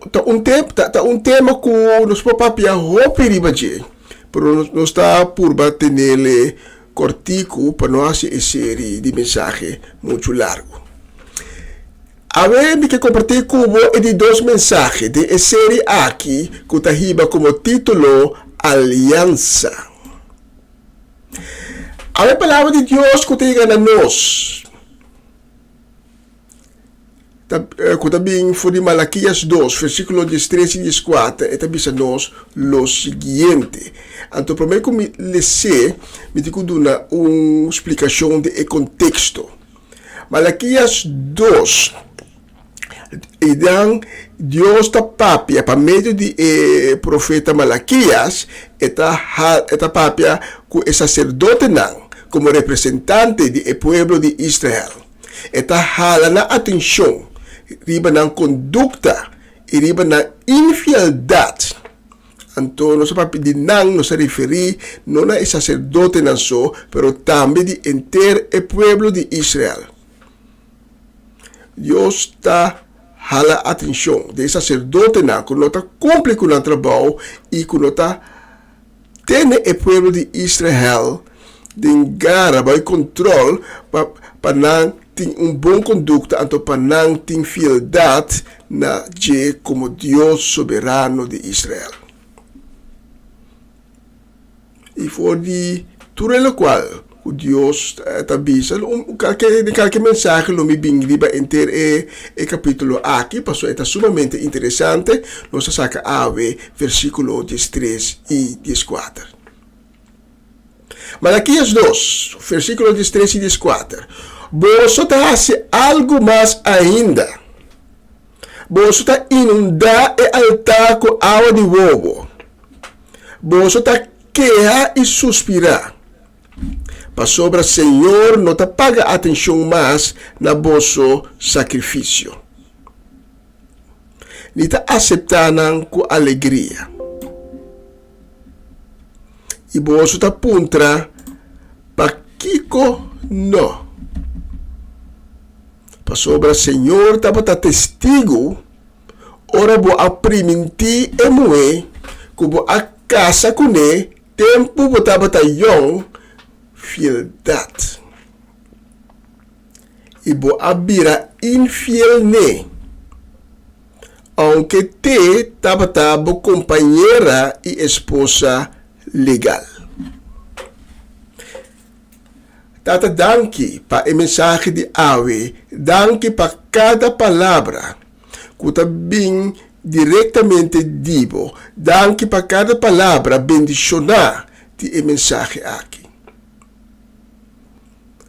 [SPEAKER 5] está tema que nós podemos papiar roupa ribaje, pero no está por tenerle cortico para no hacer serie de mensaje mucho largo. A ver, me que compartir con vos de dos mensajes de serie aquí que está como título Alianza. A ver, palavra de Dios que te gana nos. Que também foi de Malaquias 2, versículo 13 e 14, e também nos lo seguinte. Então, primeiro que me lê, me digo dar uma explicação de contexto. Malaquias 2, e dan Deus está papia, para meio de profeta Malaquias, está papia com o sacerdote não, como representante do povo de Israel. Está jalando a atenção riba na conduta e riba na infidelidade. Então, não se pode pedir não se referir não a sacerdote não só, pero também de inteiro o povo de Israel. Deus está hala atenção de sacerdote não, que não está cumpre com o trabalho e que não está tendo o povo de Israel de engara para controle para não tem bom conduta, então para não ter fidelidade na je como Deus soberano de Israel. E foi de tudo o qual o Deus tabisa, qualquer mensagem não me bingriba inteiro e capítulo aqui, passou é sumamente interessante, nós saca a ver versículo 13 e 14. Malaquias 2, versículo 13 e 14. Você está fazendo algo mais ainda. Você está inundando o altar com água de fogo. Você está quejar e suspirar. Para sobre o Senhor não te paga atenção mais na vosso sacrifício. Não está aceitando com alegria. E você está puntra para Kiko não. Para sobre o Senhor estava testigo, ora vou aprimentir e moer, que vou a casa com ele, tempo vou estava young, fieldade. E vou abrir infiel ne, aunque te estava companheira e esposa legal. Tata, danke para o mensagem de Awe, danke para cada palavra que está bem diretamente dito, danke para cada palavra bendicionar de mensagem aqui.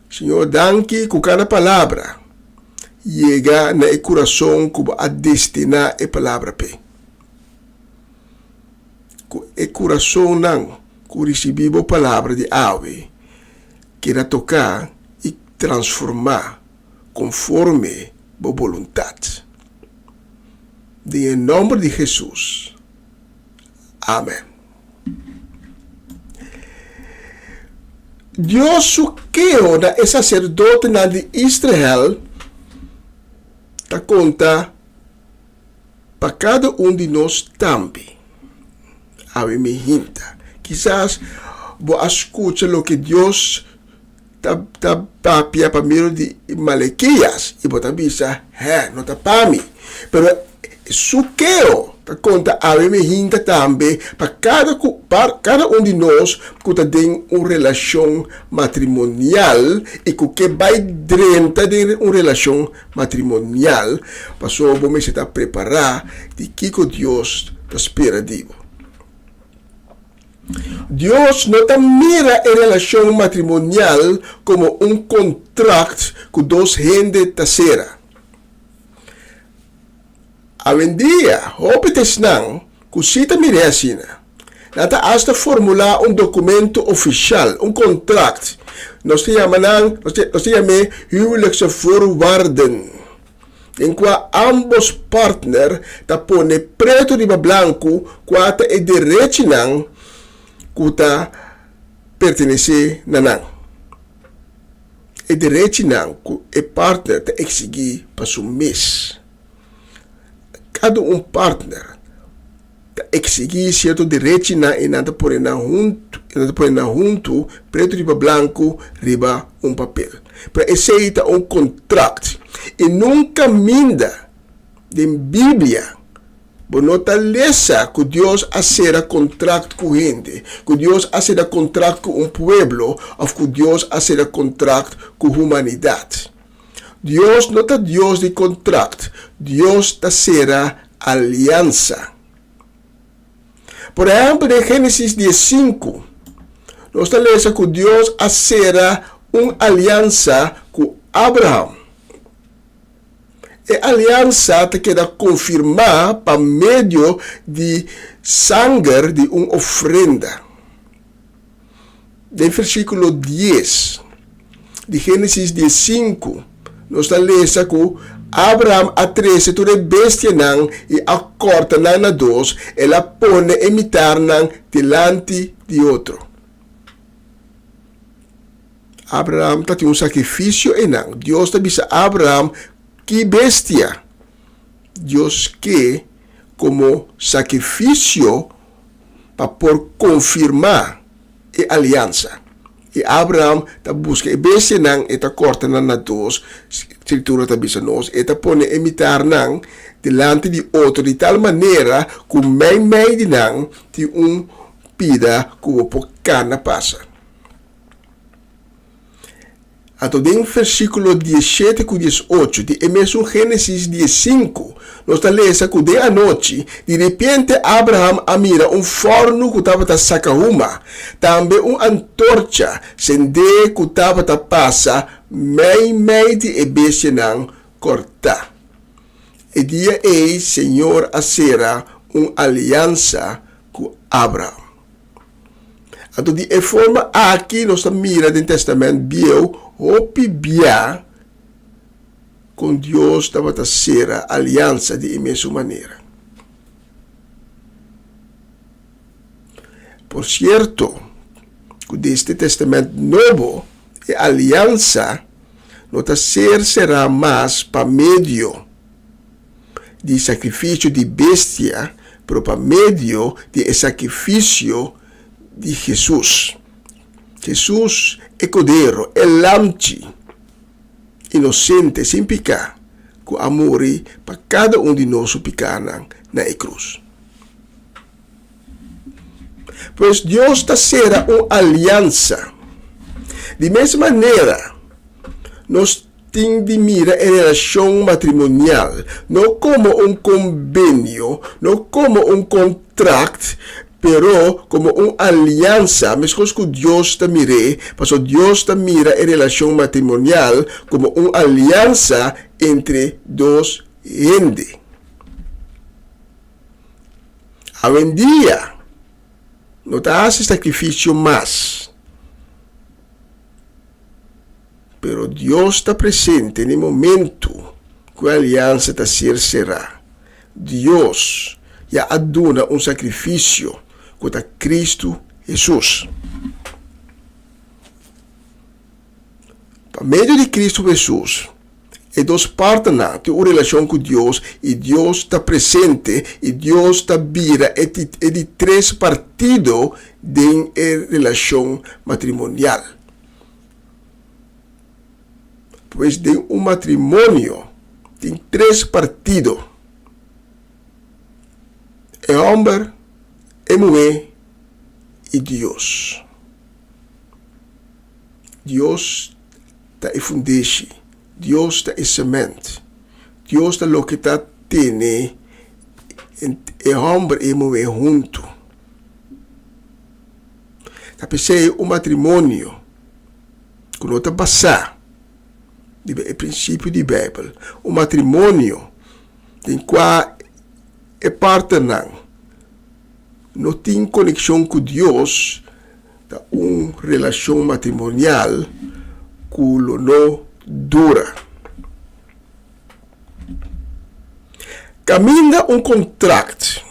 [SPEAKER 5] Senhor, danke com cada palavra chega no coração que a destinar a palavra pe. Com o coração não, que recebeu a palavra de Awe, queira tocar e transformar conforme a vontade. Em nome de Jesus. Amém. Deus o que é sacerdote de Israel dá conta para cada de nós também. A me hinta. Quizás vou escutar o que Deus papia para mim de Malaquias e botar bisa, não está para mim. Pero suqueo ta conta a me hinta também para cada de nós que tem uma relação matrimonial e que vai dentro de uma relação matrimonial, para só vou me estar preparar de que Deus te espera de Deus não te mira a relação matrimonial como contrato que dois gente terceira. Hoje em dia, hopetes não, que se te mira assim, nata hasta formular documento oficial, contrato. Nós chamamos huwelijksvoorwaarden, em qual ambos partners te pone preto de branco quata e direito não que pertenece a e direito não que o partner te exigir para o mês. Cada partner te exigir certo direito e nada por junto, preto riba branco, riba papel. Para aceita contrato. E nunca minda de Bíblia, bonota lesa que Deus acera contrato com gente, que Deus acera contrato com pueblo, ou que Deus acera contrato com humanidade. Deus não é Deus de contrato, Deus acera aliança. Por exemplo, em Gênesis 15, nós lemos que Deus acera uma aliança com Abraão. E a aliança queda confirmada por meio de sangue de uma ofrenda. No versículo 10 de Gênesis 15, nós lemos que Abraham atrese toda bestia e acorta na dos, ela pone imitar delante de outro. Abraham tem um sacrifício e não. Deus te avisa Abraham que bestia. Deus quer como sacrifício para por confirmar a aliança. E Abraham ta busca e bestia nang eta corta na dos, escritura ta bisa nos, eta pone imitar nang delante de outro de tal maneira que mei de nang ti pida como pocana passa. Ato em versículo 17 e 18 de mesmo Gênesis 15, nós lemos que de a noite, de repente Abraham mira forno que estava a sacahuma, também antorcha, sende que estava a passa, mei de bestia não corta. E dia Senhor acera aliança com Abraham. Ato de forma aqui nós mira no Testamento bio hopi bia com Deus estava a ser a aliança de mesma maneira. Por certo, que deste Testamento novo, a aliança não será mais para meio de sacrifício de bestia, mas para meio de sacrifício de Jesus. Jesus é cordeiro, é lamchi, inocente, sem pecar, com amor para cada de nós pecar na cruz. Pois Deus está sendo uma aliança. De mesma maneira, nós temos de mirar a relação matrimonial, não como convênio, não como contrato, pero como uma aliança, mesmo que Deus está mire, porque Deus está mira a relação matrimonial como uma aliança entre dois gente. Hoje em dia, não está esse sacrifício mais, pero Deus está presente no momento que a aliança está será. Deus já aduna sacrifício contra Cristo Jesus. Por meio de Cristo Jesus, e dos partes têm uma relação com Deus, e Deus está presente, e Deus está vira, e de três partidos de relação matrimonial. Pois de matrimônio, tem três partidos. É homem, é mulher e Deus. Deus está em fundeixe, Deus está em semente, Deus está o que está tendo, é homem e mulher junto. Está pensando matrimônio, que não está passar, é princípio de Bíblia. Matrimônio tem qual é parte não tem conexão com Deus, tá uma relação matrimonial que não dura. Caminha contrato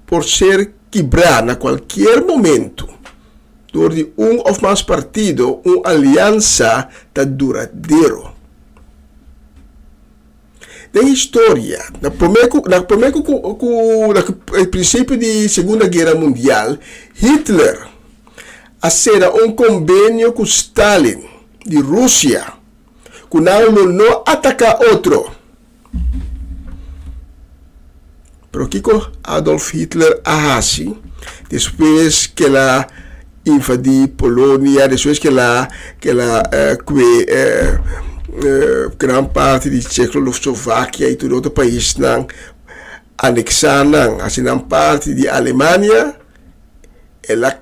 [SPEAKER 5] por ser quebrado a qualquer momento, de ou mais partido, uma aliança tá duradouro. da história, no princípio da Segunda Guerra Mundial, Hitler assina um convênio com Stalin de Rússia, que não ataca outro. Pero Kiko Adolf Hitler ahasi, depois que ela invadiu Polônia, depois que ela gran parte de Tchecoslováquia e todo outro país não anexaram, assim não parte de Alemanha, ela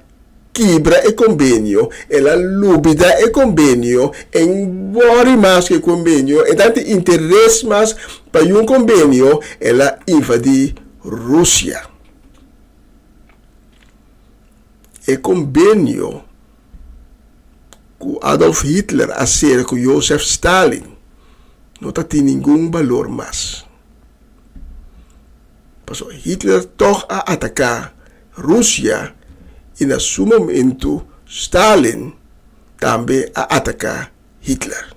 [SPEAKER 5] quebra o convênio, ela lúbida o convênio, embora mais que o convênio, e tanto interesse mais para um convênio, ela invadiu Rússia. O convênio que Adolf Hitler assina com Joseph Stalin não tem nenhum valor mais. Passou Hitler toch a atacar Rússia e no seu momento Stalin também a atacar Hitler.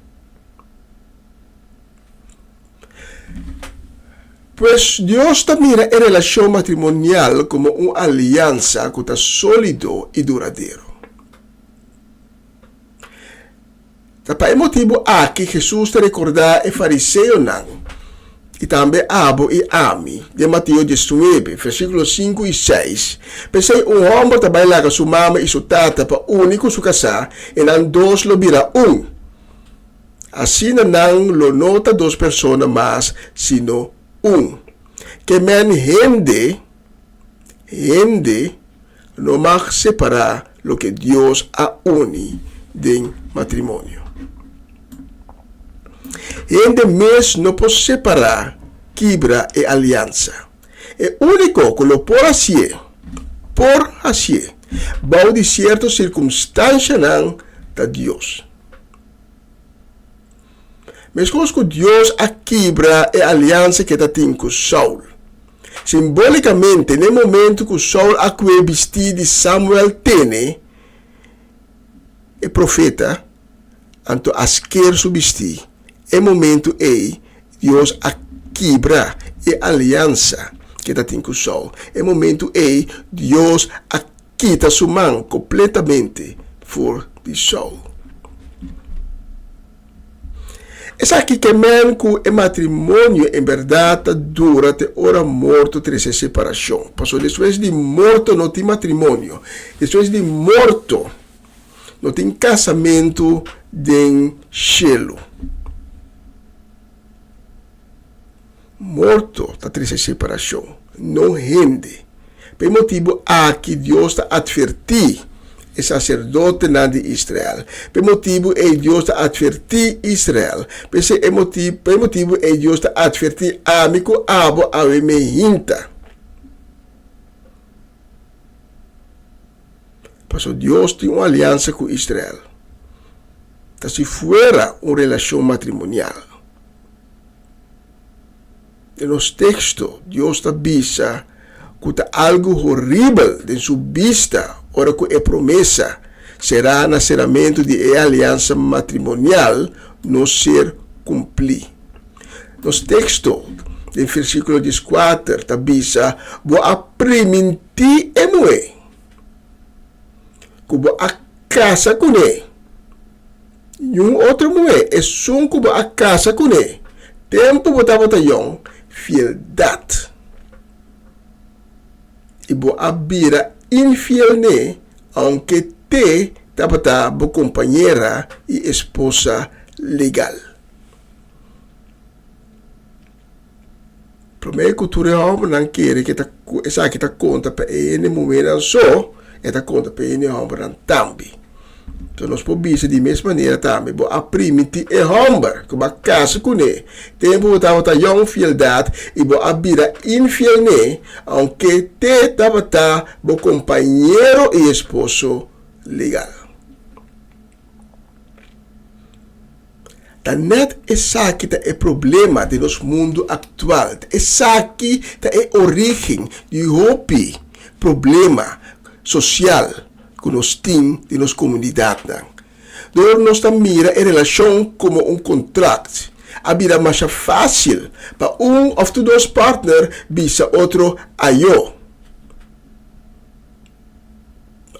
[SPEAKER 5] Pois Deus mira a relação matrimonial como uma aliança que está sólido e duradouro. Por motivo aqui Jesus te recordar o fariseu não, e também Abo e Ami, de Mateus 19, versículos 5 e 6. Pensei homem trabalha lá com sua mama e sua tata para único su casar, e não dois lo vira Assim não lo nota duas pessoas mais, sino que men gente não mag separar lo que Deus a uni de matrimônio. Gente mesmo não pode separar quebra e aliança. O único que lo por assim, vai de certas circunstâncias não da Deus. Mas que Deus a quebra e aliança que tem com Saul. Simbolicamente, no momento que Saul a vestir de Samuel tene, o profeta, anto asquer su vestir, o momento Deus a quebra e aliança que tem com Saul. O momento Deus a quita sua mão completamente fora de Saul. É aqui que mesmo que o matrimônio em verdade dura até hora morto de separação. Passou depois de morto não tem matrimônio. Depois de morto não tem casamento de cielo. Morto está triste separação. Não rende. Por motivo aqui Deus está advertir o sacerdote de Israel. Por motivo Deus está advertir Israel. Por motivo Deus está advertir amigo abo a hinta. Porque Deus tem uma aliança com Israel. Está se fora uma relação matrimonial. En los textos, Deus está bisa que está algo horrível de sua vista, ora que a promessa será nascimento de aliança matrimonial não ser cumprir. Nos textos, no versículo 14, está bisa, vou aprimentir a mulher, que vou a casa com ele. E outra mulher, é som que vou a casa com ele. Tempo botava young, fieldade. E vou abrir infiel ne, aunque te tabata bo companheira e esposa legal. Primeiro que tu não quer que essa que tá conta para ele momento só, tá conta para ele homem também. Então nós podemos de mesma maneira também, vou aprimentir e homem que vai casa com ele. Tempo botava young fieldade e vou abrir infiel ne, aunque te tabata bo companheiro e esposo legal. Net essa aqui é o problema do nosso mundo atual. Essa aqui é a origem do problema social que nós temos de nossa comunidade. Nós mira a relação como um contrato. A vida mais fácil para of the dois partner bisa outro ayo.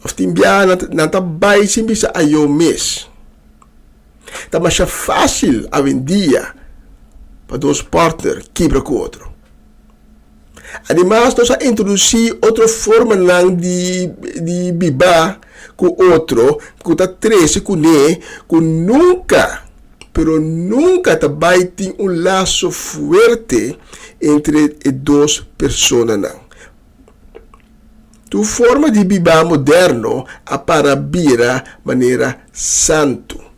[SPEAKER 5] Of timbia nanta bai sim bisa ayo mes. Tá mais fácil a vendia para dois partner quebra com outro. Además, nós a introduzir outra forma de bibar com outro, que está três com ele, que nunca, pero nunca vai ter laço forte entre as duas pessoas, não. Tu forma de bibar moderno a para bira maneira santo.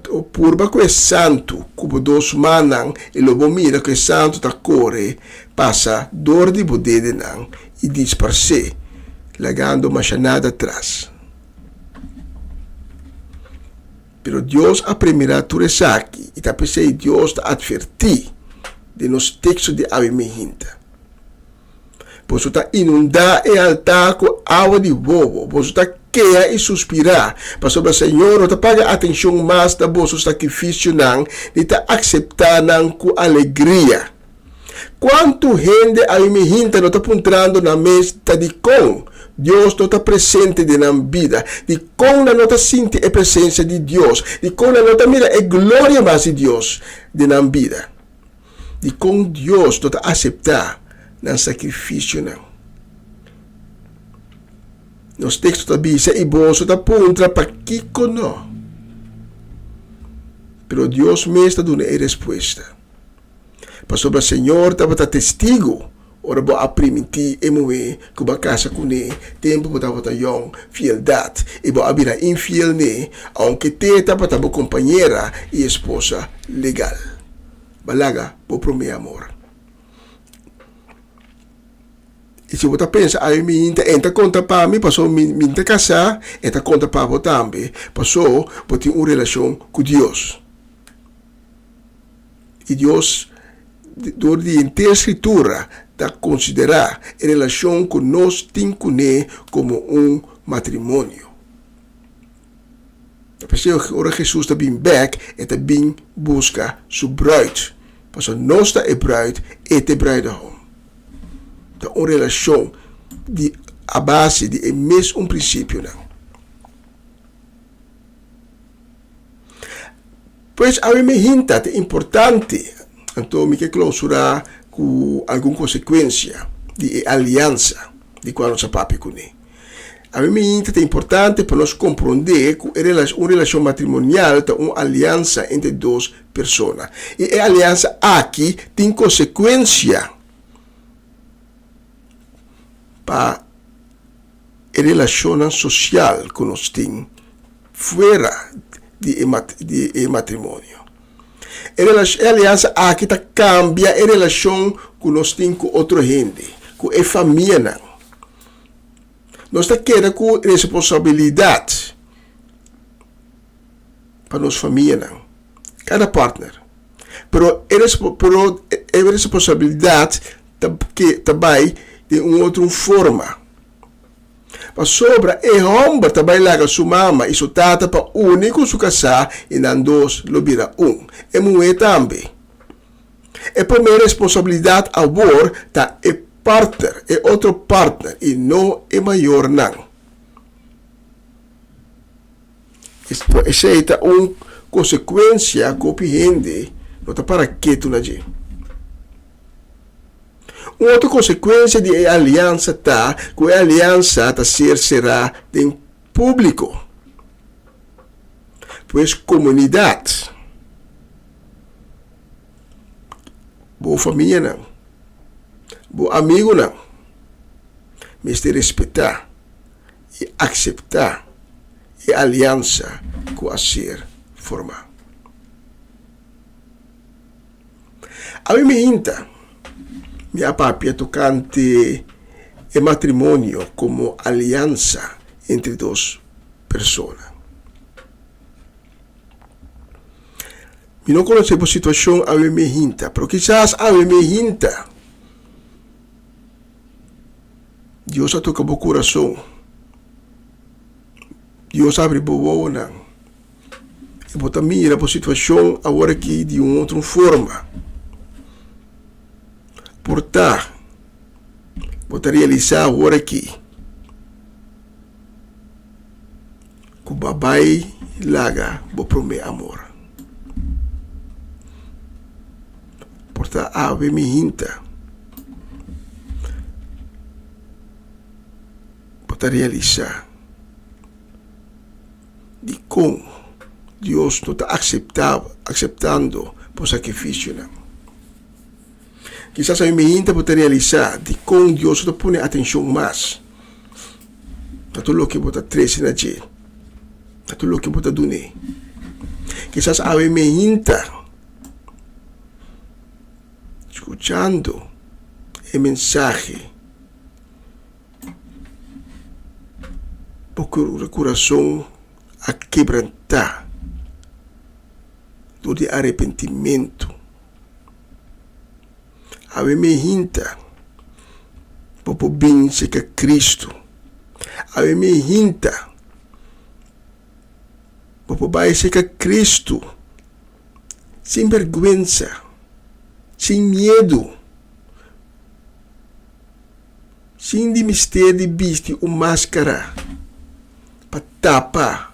[SPEAKER 5] O purba que é santo, como dois manang, e lobo mira que é santo da core, passa dor de bodede nang, e disparse, lagando machanada atrás. Pero Deus a primeira turesaki, e tapese Deus te adverti, de nos textos de ave mehinta. Você está inundar e altar com água de bobo, você está querer e suspirar, para sobre o Senhor, não paga atenção mais da vosso sacrifício, não, e está aceitar não com alegria. Quanto gente a me hinta não está apontando na mesa de com, Deus não está presente na vida, de com não está sente a presença de Deus, de com não está mira a glória mais de Deus na vida, de com Deus não está aceitar na sacrifício, não. Nos textos também diz e bolso da puntra para Kiko não. Pero Deus mesmo está dando a resposta. Para sobre o Senhor estava testigo. Ora vou permitir e mover que a casa com ele tempo para estar young fieldade e vou abrir infiel ne, aunque te estava companheira e esposa legal. Balaga vou pro meu amor. E se você pensa, aí me entra conta para mim, passou me casar, entra conta para você também, passou por ter uma relação com Deus. E Deus, durante a inteira escritura, está considerar a relação que nós temos com ele como matrimônio. Ora Jesus está bem back, e está bem busca sua bruid. Passou nós está a bruid, e a bruidegom. Então, uma relação a base de mesmo princípio, não. Pois a mim hinta é importante, então me quer clausurar com alguma consequência de aliança de quando se papi com ele. A mim hinta é importante para nós compreender que uma relação matrimonial é uma aliança entre duas pessoas. E a aliança aqui tem consequência para a relação social que nós temos fora de matrimônio. A aliança aqui cambia a relação que nós temos com outra gente, com a família. Nós queremos com responsabilidade para nossa família, cada partner. Pero a responsabilidade também de uma outra forma. Para sobra, é homem também larga sua mama e sua tata para único se casar e não dois lobira É mulher também. A primeira responsabilidade a bor tá é partner, é outro partner e não é maior não. Essa é uma consequência que compreende, não está para que tu não diz. Uma outra consequência de aliança está que a aliança será de público, pois comunidade, boa família não, bom amigo não, mas de respeitar e aceitar a aliança que a ser formar. A mim me hinta minha papia tocante o matrimônio como aliança entre duas pessoas. Eu não conheço a situação a me hinta, mas quizás a me hinta. Deus a toca o coração. Deus abre boa. E bota mira para a situação agora aqui de uma outra forma. Portanto, bota realizar agora aqui. Que o babai laga vou prometer amor. Portanto, ave me hinta. Bota realizar. De como Deus não está acceptando o sacrifício. Não. Quizás a minha mente pode realizar de como Deus está põe atenção mais a tudo o que pode trazer na gente, a tudo o que pode dar. Quizás a minha mente escutando a mensagem porque o coração a quebrantar do de arrependimento. A minha hinta para bem ser que Cristo. A minha hinta para bem ser que Cristo sem vergonha, sem medo, sem de mistério de bicho ou máscara para tapar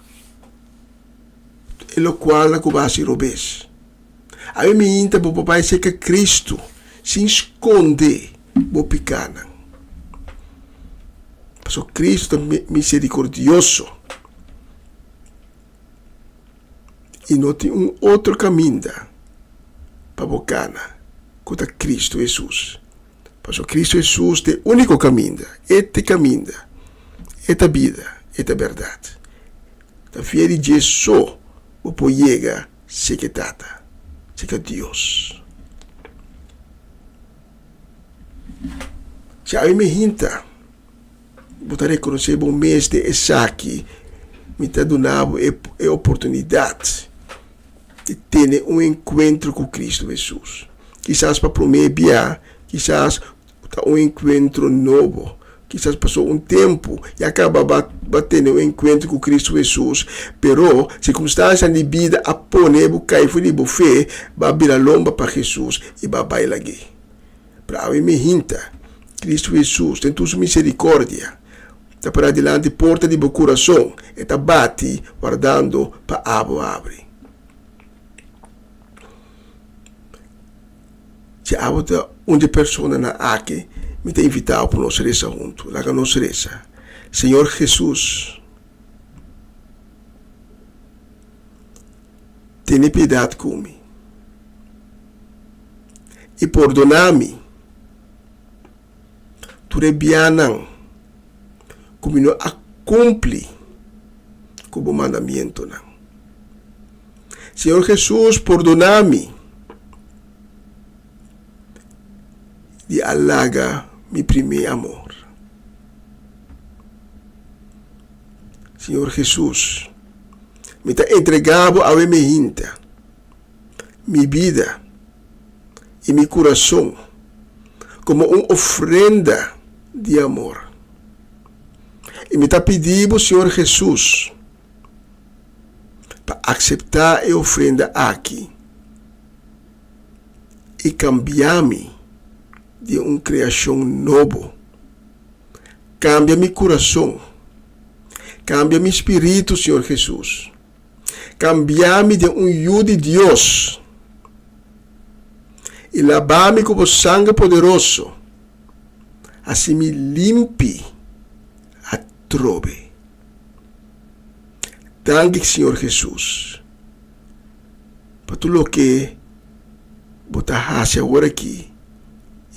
[SPEAKER 5] e lo qual na cubasi robes. A minha inta para papai ser que Cristo se esconde bo picana. Porque Cristo é misericordioso e não tem outro caminho para bocana contra Cristo Jesus. Porque Cristo Jesus é o único caminho, este caminho, esta vida, esta verdade. Da fé de Jesus o poiega se que tata, se que Deus. Se a me hinta, botar reconhecer o mês de Isaac, me está dando a oportunidade de ter encontro com Cristo Jesus. Quizás para prometer, quizás encontro novo. Quizás passou tempo e acaba batendo encontro com Cristo Jesus, pero circunstâncias de vida a pôr o caifo de fé, vai virar lomba para Jesus e vai bailar aqui. Para me hinta, Cristo Jesus tem sua misericórdia, está para adiante porta de meu coração e está bate guardando para abre. Se há uma pessoa na aqui me tem invitado para nós rezar junto. Lá que nós reza. Senhor Jesus, tenha piedade comigo. E perdona-me. Tu rebianan. Como não cumpre com o mandamento. Senhor Jesus, perdona-me. De alaga mi primeiro amor. Senhor Jesus, me está entregado a minha hinta, minha vida e meu coração como uma ofrenda de amor. E me está pedindo, Senhor Jesus, para aceitar a ofrenda aqui e cambiar-me de uma criação nova. Cambia meu coração. Cambia meu espírito, Senhor Jesus. Cambia-me de um eu de Deus. E lavar-me com o sangue poderoso. Assim me limpe a trove. Danke, Senhor Jesus, por tudo o que você faz agora aqui.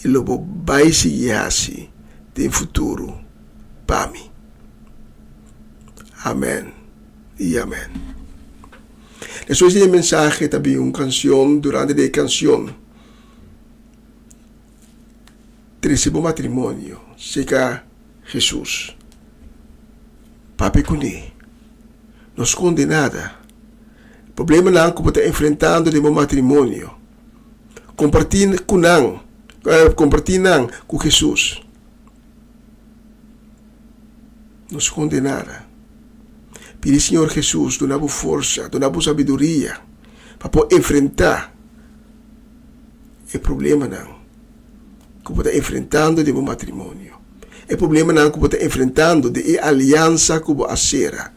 [SPEAKER 5] E logo vai seguir assim no futuro para mim. Amém e amém. Depois da mensagem também uma canção, durante a canção, terceiro matrimônio, chega Jesus. Papi com ele, não esconde nada. Problema não que você está enfrentando no matrimônio. Compartilhe com ele. Compartilham com Jesus. Não esconde nada. Pedi, Senhor Jesus, dona-nos força, dona-nos sabedoria para poder enfrentar o problema não que você está enfrentando de um matrimônio. O problema não que você está enfrentando de aliança que você será.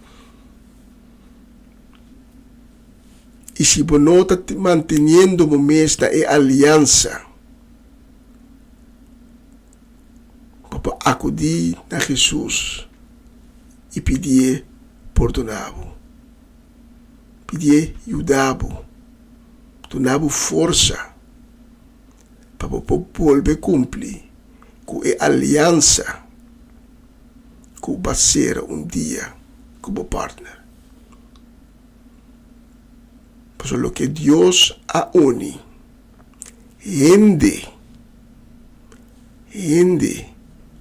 [SPEAKER 5] E se você não está mantendo esta aliança, para acudir a Jesus e pedir perdão, pedir ajuda, donar força para voltar a cumprir com a aliança que vai ser dia com o partner. Por lo que Deus a une, gente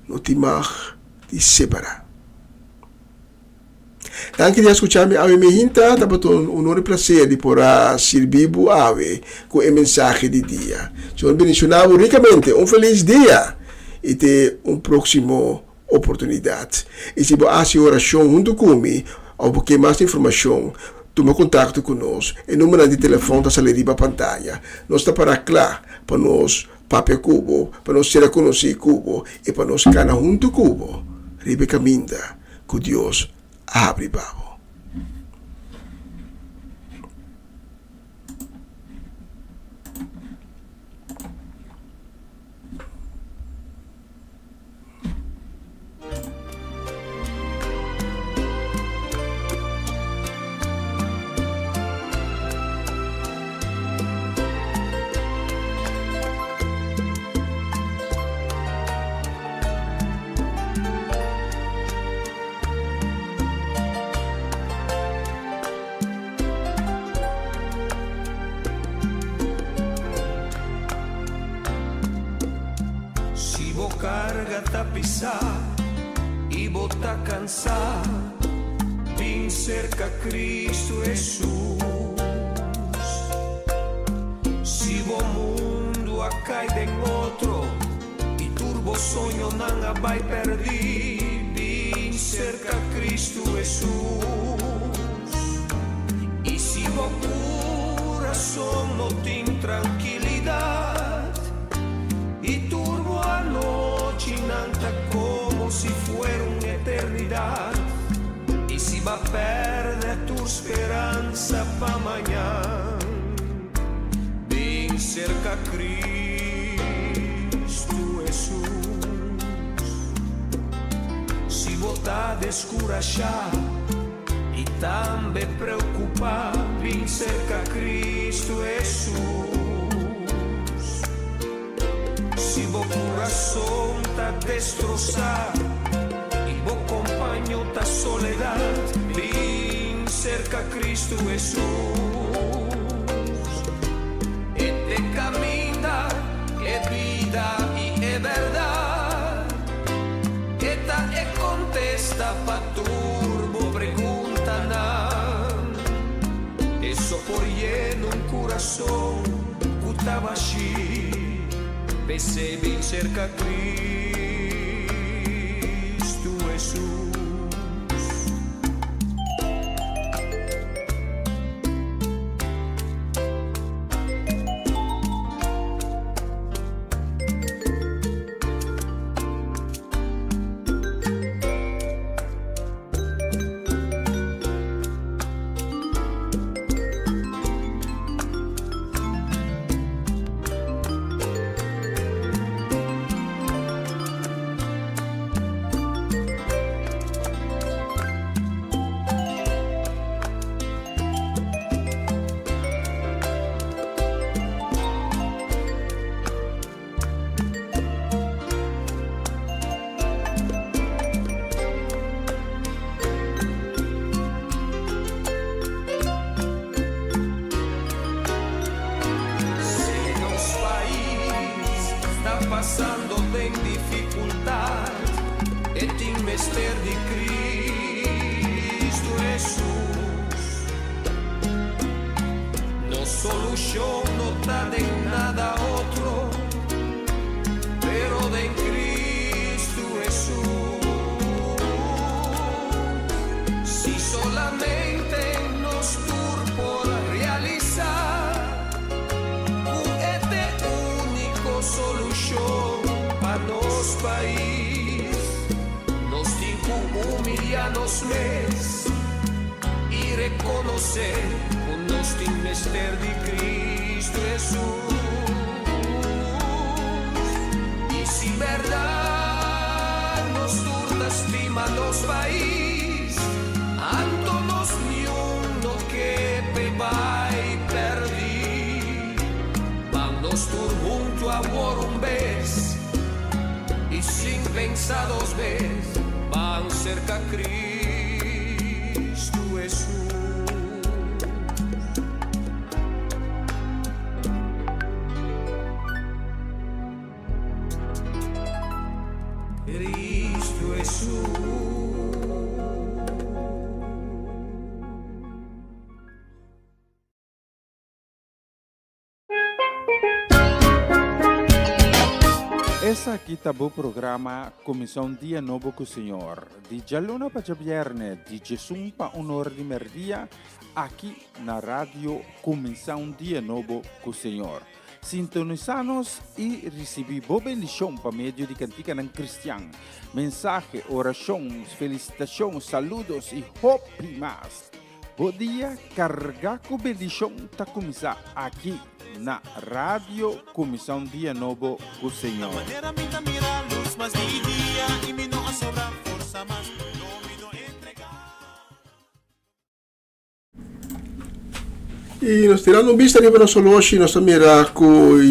[SPEAKER 5] não te mag de separar. Danke por escutar-me. A minha hinta, tá botando um honor e prazer de poder servir ave com o mensagem de dia. Senhor, bendicionado ricamente. Feliz dia e até próximo oportunidade. E se você faz oração junto comigo, ou porque mais informação, toma contato conosco. O número de telefone está ali na pantalla. Nós está para lá, para nós papel cubo, para nós ser conhecido cubo, e para nós canar junto cubo. Ribe caminda, que Deus abre babo.
[SPEAKER 1] Carga tá pisar e botar cansar, vim cerca Cristo Jesus. Se o mundo a cai de outro e turbo sonho não vai perder, vim cerca Cristo Jesus. E se o coração não tem tranquilidade e turbo a noite nanta como se fuera una eternidad, y si va a perder tu esperanza pa' mañana, ven cerca Cristo Jesús. Si vota descurachar y también preocupar, ven cerca Cristo Jesús. Si vos corazón ta destrozar y vos compañero ta soledad, ven cerca Cristo Jesús. Este camina es vida y es verdad. Esta es contesta pa turbo pregunta na. Eso por lleno un corazón cutaba allí. Vese bien cerca Cristo Jesús. Passando em dificuldade, e tem mestre de Cristo Jesus. No solução não está de nada outro, pero de Cristo Jesus. Si solamente cristianos mes y reconocer con nos mister de Cristo Jesús. Y si verdad nos turta estima los país, anto nos ni uno que va y perdí, vamos tur junto a un vez y sin pensar dos veces van cerca a Cristo Jesús. Cristo Jesús.
[SPEAKER 3] Essa aqui tá o programa Comissão Dia Novo com o Senhor. De Jaluna para Viernes, de Jesus para Honor de Merdia, aqui na rádio Comissão Dia Novo com o Senhor. Sintonizanos e recebi boa bendição para meio de cantiga ng Cristian. Mensagem, orações, felicitações, saludos e hope mais. Bom dia, carga com bendição tá começar aqui na Rádio Comissão Dia Novo com o Senhor.
[SPEAKER 2] Manera minta mira luz mas de dia e me não sobra força mas não me não entregar.
[SPEAKER 5] E nós tirando vista ali para hoje, nós estamos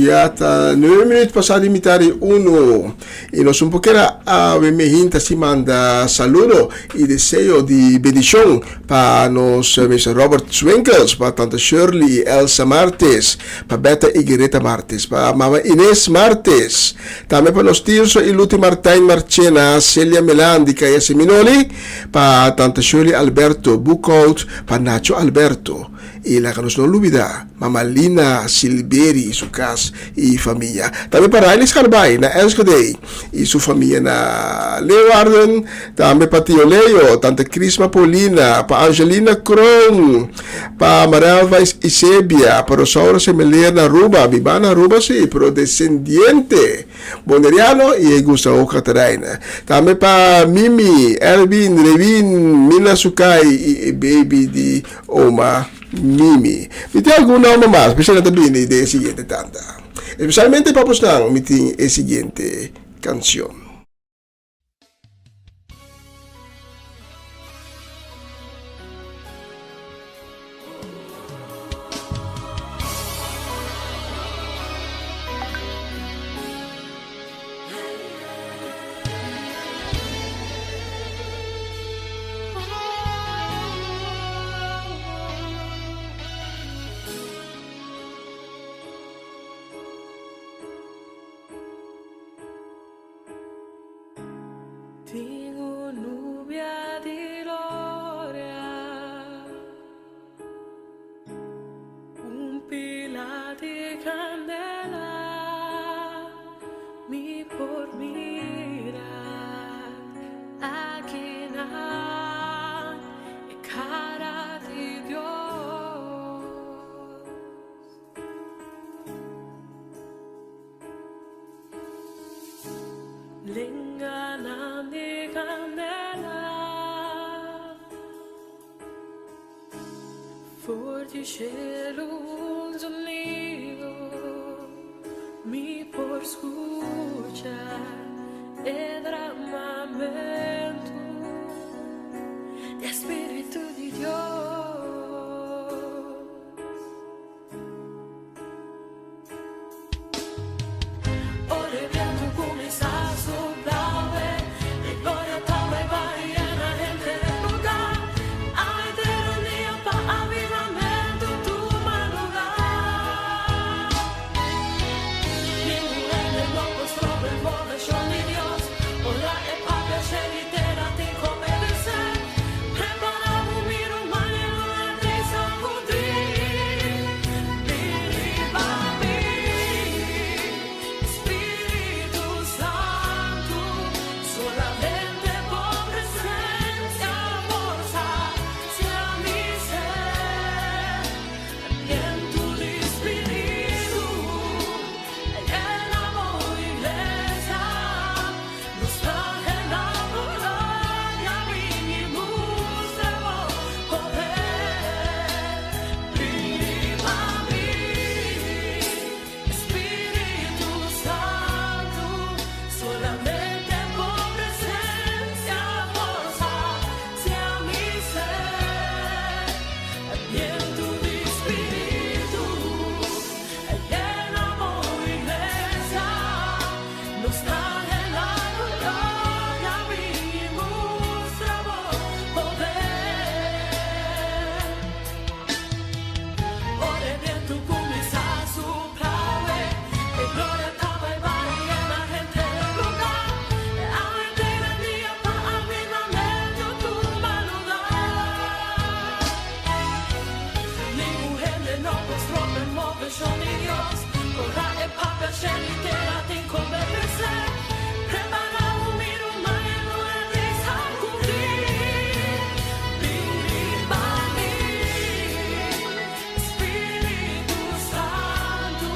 [SPEAKER 5] já está 9 minutos passados de metade 1 e nós um pouquinho a gente se manda saludo e desejo de bendição para nós Mr. Robert Swinkels, para tanta Shirley Elsa Martes, para Beta e Greta Martes, para Mama Inês Martes, também para nós tios e Luti Martin Marchena, Celia Melandica e Seminoli, para tanta Shirley Alberto Bucout, para Nacho Alberto. Y la que nos no olvida, Mama Lina Silveri y su casa y familia. También para Alex Harbay, na Elskadey y su familia na Leeuwarden. También para Tío Leo, Tante Crisma Paulina, para Angelina Kron, para Marava Isebia, para Rosaura Semelier na Aruba, Vivana Aruba sí, pero descendiente Bonderiano y Gustavo Catarina. También para Mimi, Ervin, Revin, Mina Sukai y Baby di Oma Mimi. Mi tem alguna uma mais, especialmente também de siguiente tanda. Especialmente para postar, mi tem a seguinte canção.
[SPEAKER 7] Tengo nubia di gloria, un pila di candela, mi por mirar aquí na cara di Dios. Lengana di candela, forti cielo sonido, mi por escuchar el derramamiento del Espíritu de Dios. Ora viento comienza a soplar, y gloria toma y va llena gente del lugar. Hay tiranía para avivamiento tu lugar. Ningún enemigo postró en vocación de Dios. Ora e papia se litera salvación de Dios. Corra el papel cenitera te convertirse. Prepara un miro mañana de sacudir. Viva mí, Espíritu Santo,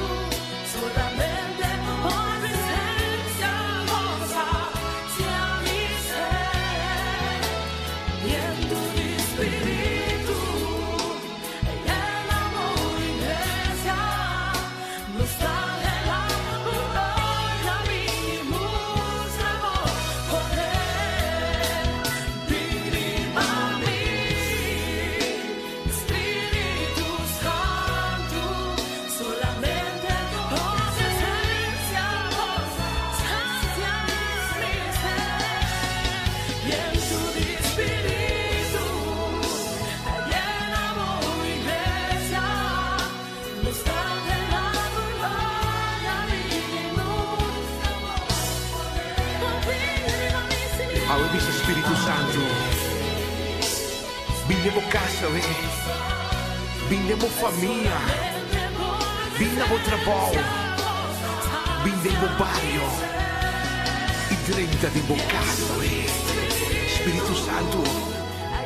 [SPEAKER 7] solamente por presencia goza sea mi ser. Y en tu Espíritu llenamos iglesia, nos trae la gloria, vivimos amor, poder. Viva mí, Espíritu Santo, solamente por presencia goza sacia mi ser. Y en tu Espíritu llenamos iglesia, nos trae la gloria, vivimos
[SPEAKER 1] Ao dice Espíritu Santo, vindemo casa, vindemo famiglia, vindemo trabalho, vindemo barrio, e 30 de bocado, Espíritu Santo,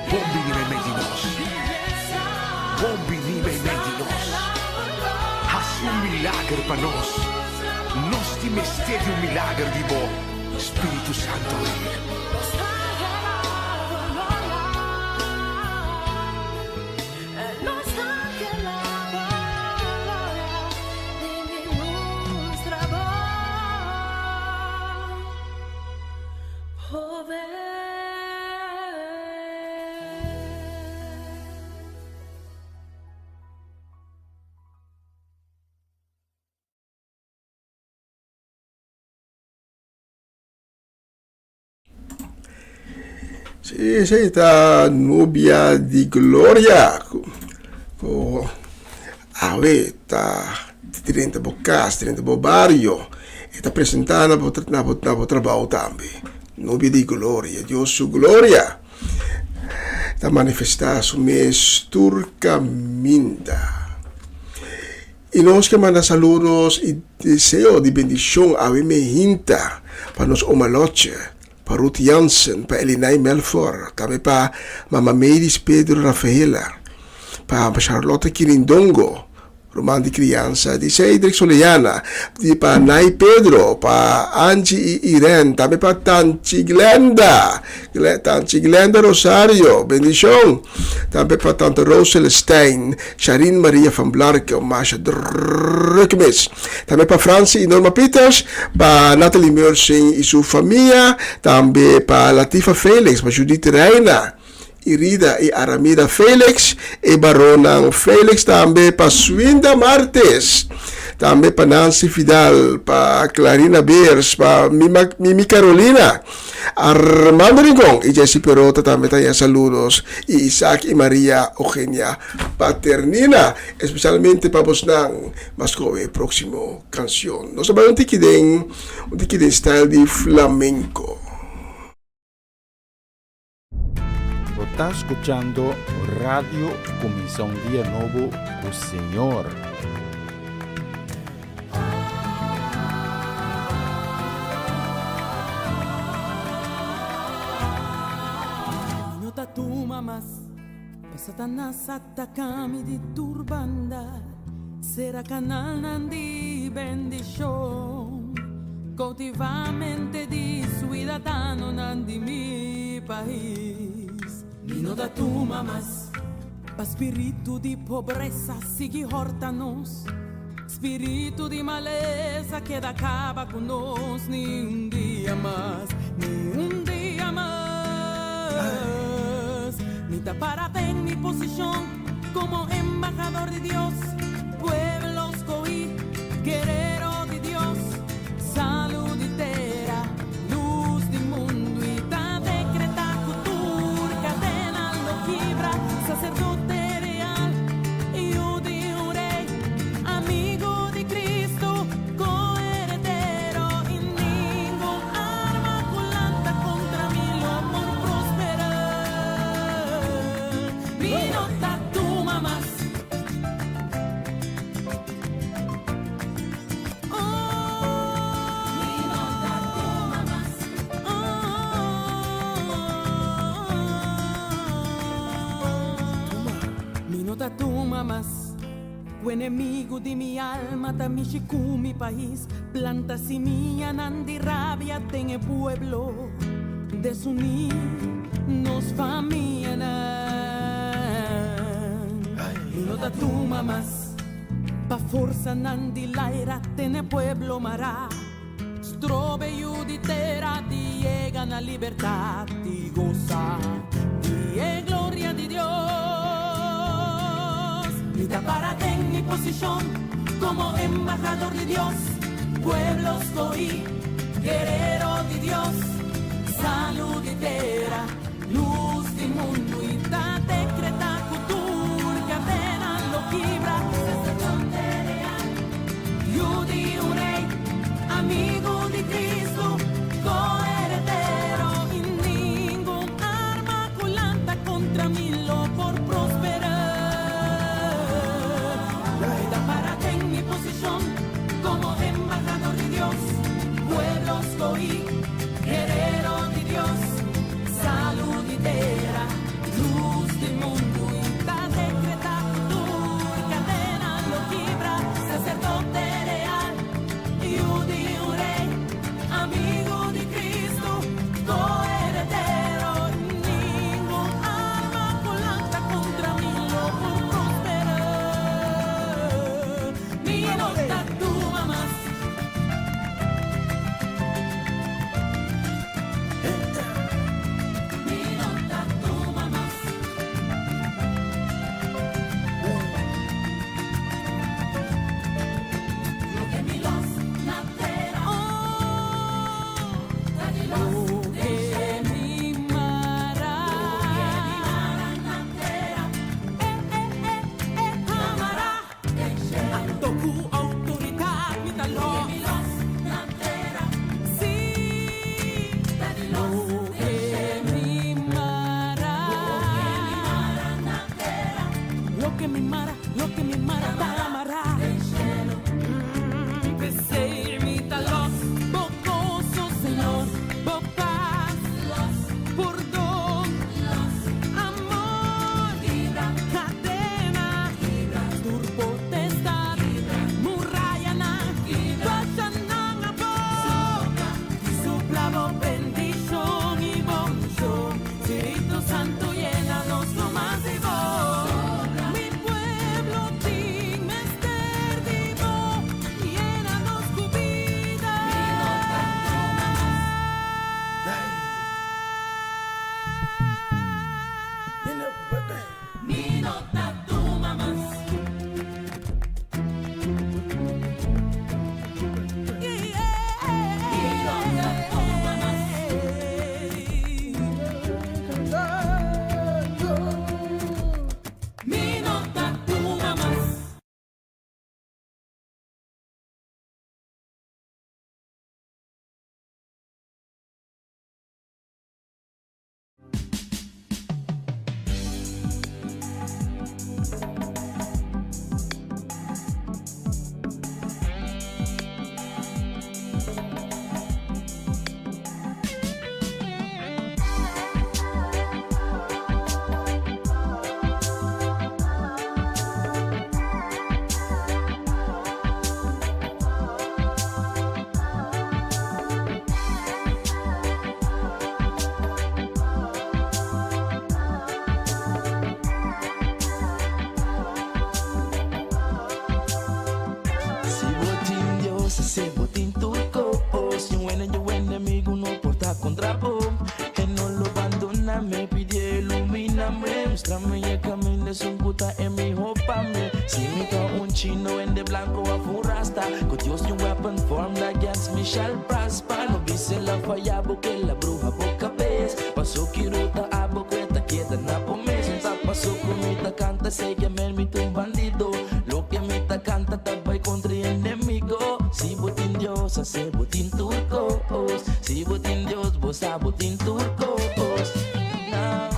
[SPEAKER 1] bom venire in mezzo di nos, bom venire in mezzo di nos, has un milagre per nos ti mestieri un milagre di bo, Spirito Santo.
[SPEAKER 5] Sì, senta, Nubia di Gloria. Aveta, dirente Boccas, dirente Bobario, e sta presentando a trabalho também. Nubia di Gloria, Deus su Gloria. Sta manifestar su mes turcaminda. Y nos que manda saludos y deseo de bendición a mi hinta para nos omaloche. Pa Ruth Jansen, pa Elinay Melfor, kami pa Mama Maris Pedro Rafaela, pa Charlotte Quirindongo, Roman di Crianza, di Cedric Soleana, di pa Nay Pedro, pa Angie Irene, kami pa Tanchi Glenda Rosario, bendición, kami pa Tante Rose Celestine, Sharin Maria van Blarke, Masha Drukmis, kami pa Francie y Norma Peters, pa Natalie Mersing y su familia, también pa Latifa Felix, pa Judith Reina, Irida y Aramida Felix, y Baronang Felix, también pa Swinda Martes, también pa Nancy Fidal, pa Clarina Beers, pa Mimi Carolina, Armando Rincón y Jessy Perota, también tayan saludos, y Isaac y María Eugenia Paternina, especialmente para vos nang Mascove, próximo canción. Nos vamos a un tiquidén style de flamenco.
[SPEAKER 3] Está escuchando Radio Comienza un Día Nuevo con Señor.
[SPEAKER 9] No tatuma más, Satanás atacami di turbanda, será canal nandi bendición, cautivamente di suidatano nandi mi país. No tatuma más, pa spirito di pobreza sigue hortanos, spirito di maleza que acaba con nos ni un día más, ni un día más. Ni tapárate en mi posición como embajador de Dios, pueblos coí, guerrero de Dios, salud y tera, luz del mundo y ta decreta cultura, cadena lo quibra, sacerdote real y un rey, amigo de Cristo, coheredero y ningún arma culanta contra mí lo amor prospera. Mi nota tu mamás, O enemigo de mi alma, tamishi mi país, planta semilla, nandi rabia en el pueblo, desunir nos familia. No da tu mamás, pa forza nandi laira tene pueblo mará. Strobe juditera, ti llegan a libertad, ti goza, ti es gloria de Dios. Y para en mi posición como embajador de Dios, pueblos coí, guerrero de Dios, salud y tierra, luz del mundo y ta decreta cultura, cadena lo quibra, sacerdote real, yo un rey, amigo de Cristo, coheredero y ningún arma culanta contra mí lo por prosperar. Como embajador de Dios, pueblos coí, guerrero de Dios, salud y tierra, luz del mundo y ta decreta tu cadena lo quibra, sacerdote real, y un rey, amigo de Cristo, coheredero, ningún arma volanta contra mí lo por prosperar. Mi nota tu mamás. Mi nota tu mamás. Lo que mi los natera. Lo que mi mara. Natera. Amará. Toku autoridad, mi talón. Mi los natera. Sí. Lo que mi mara. Lo que mi mara, lo que mi mara, tamará. Empecé mi talón, bocoso Señor, bocas, perdón, amor, cadena, turbotestad, murrayana, guachanangabo, suplavo bendición y boncho, Espíritu Santo llénanos lo más de vos. Mi pueblo ti me vivo, llénanos tu vida. Mi nota tu mamás. Mi nota tu mamás.
[SPEAKER 11] Se botín turco, si un enemigo no porta contra vos, que no lo abandona, me pide ilumíname, muéstrame el camino de su puta en mi hopame. Si me cae un chino en de blanco a furasta, con Dios your weapon formed against me shall prosper. No dice la falla porque la bruja boca ves, pasó kiruta a boqueta queda na pomes, pasó comita canta se llama el mito un bandido, lo que mita canta tabay contra el enemigo. Si botín Dios hace botín turcos, si botín Dios vos a botín turcos. No.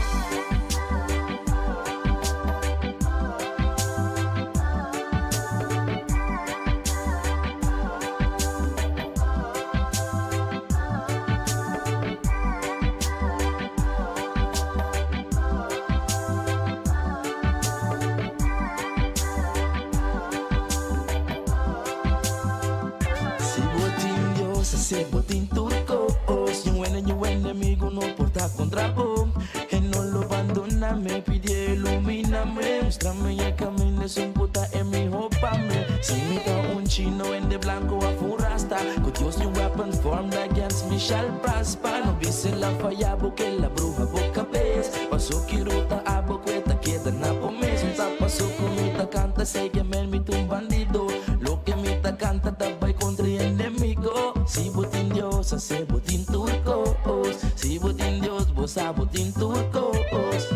[SPEAKER 11] se botin turcos. You enemigo no porta contra vos. E non lo abandona, me pide ilumíname. Muéstrame el camino, es un puta en mi hopame. Si me da un chino en de blanco a furasta. Could use new weapons formed against me shall prosper. No vise la falla porque la bruja boca pez. Pasó kiruta a boqueta queda na pomes. Un tapaso comita canta se llamen mi un bandido. Lo que mi ta canta tabay contra enemigo. Si botin Dios hace botin turcos. Si botin Dios vos a botin turcos.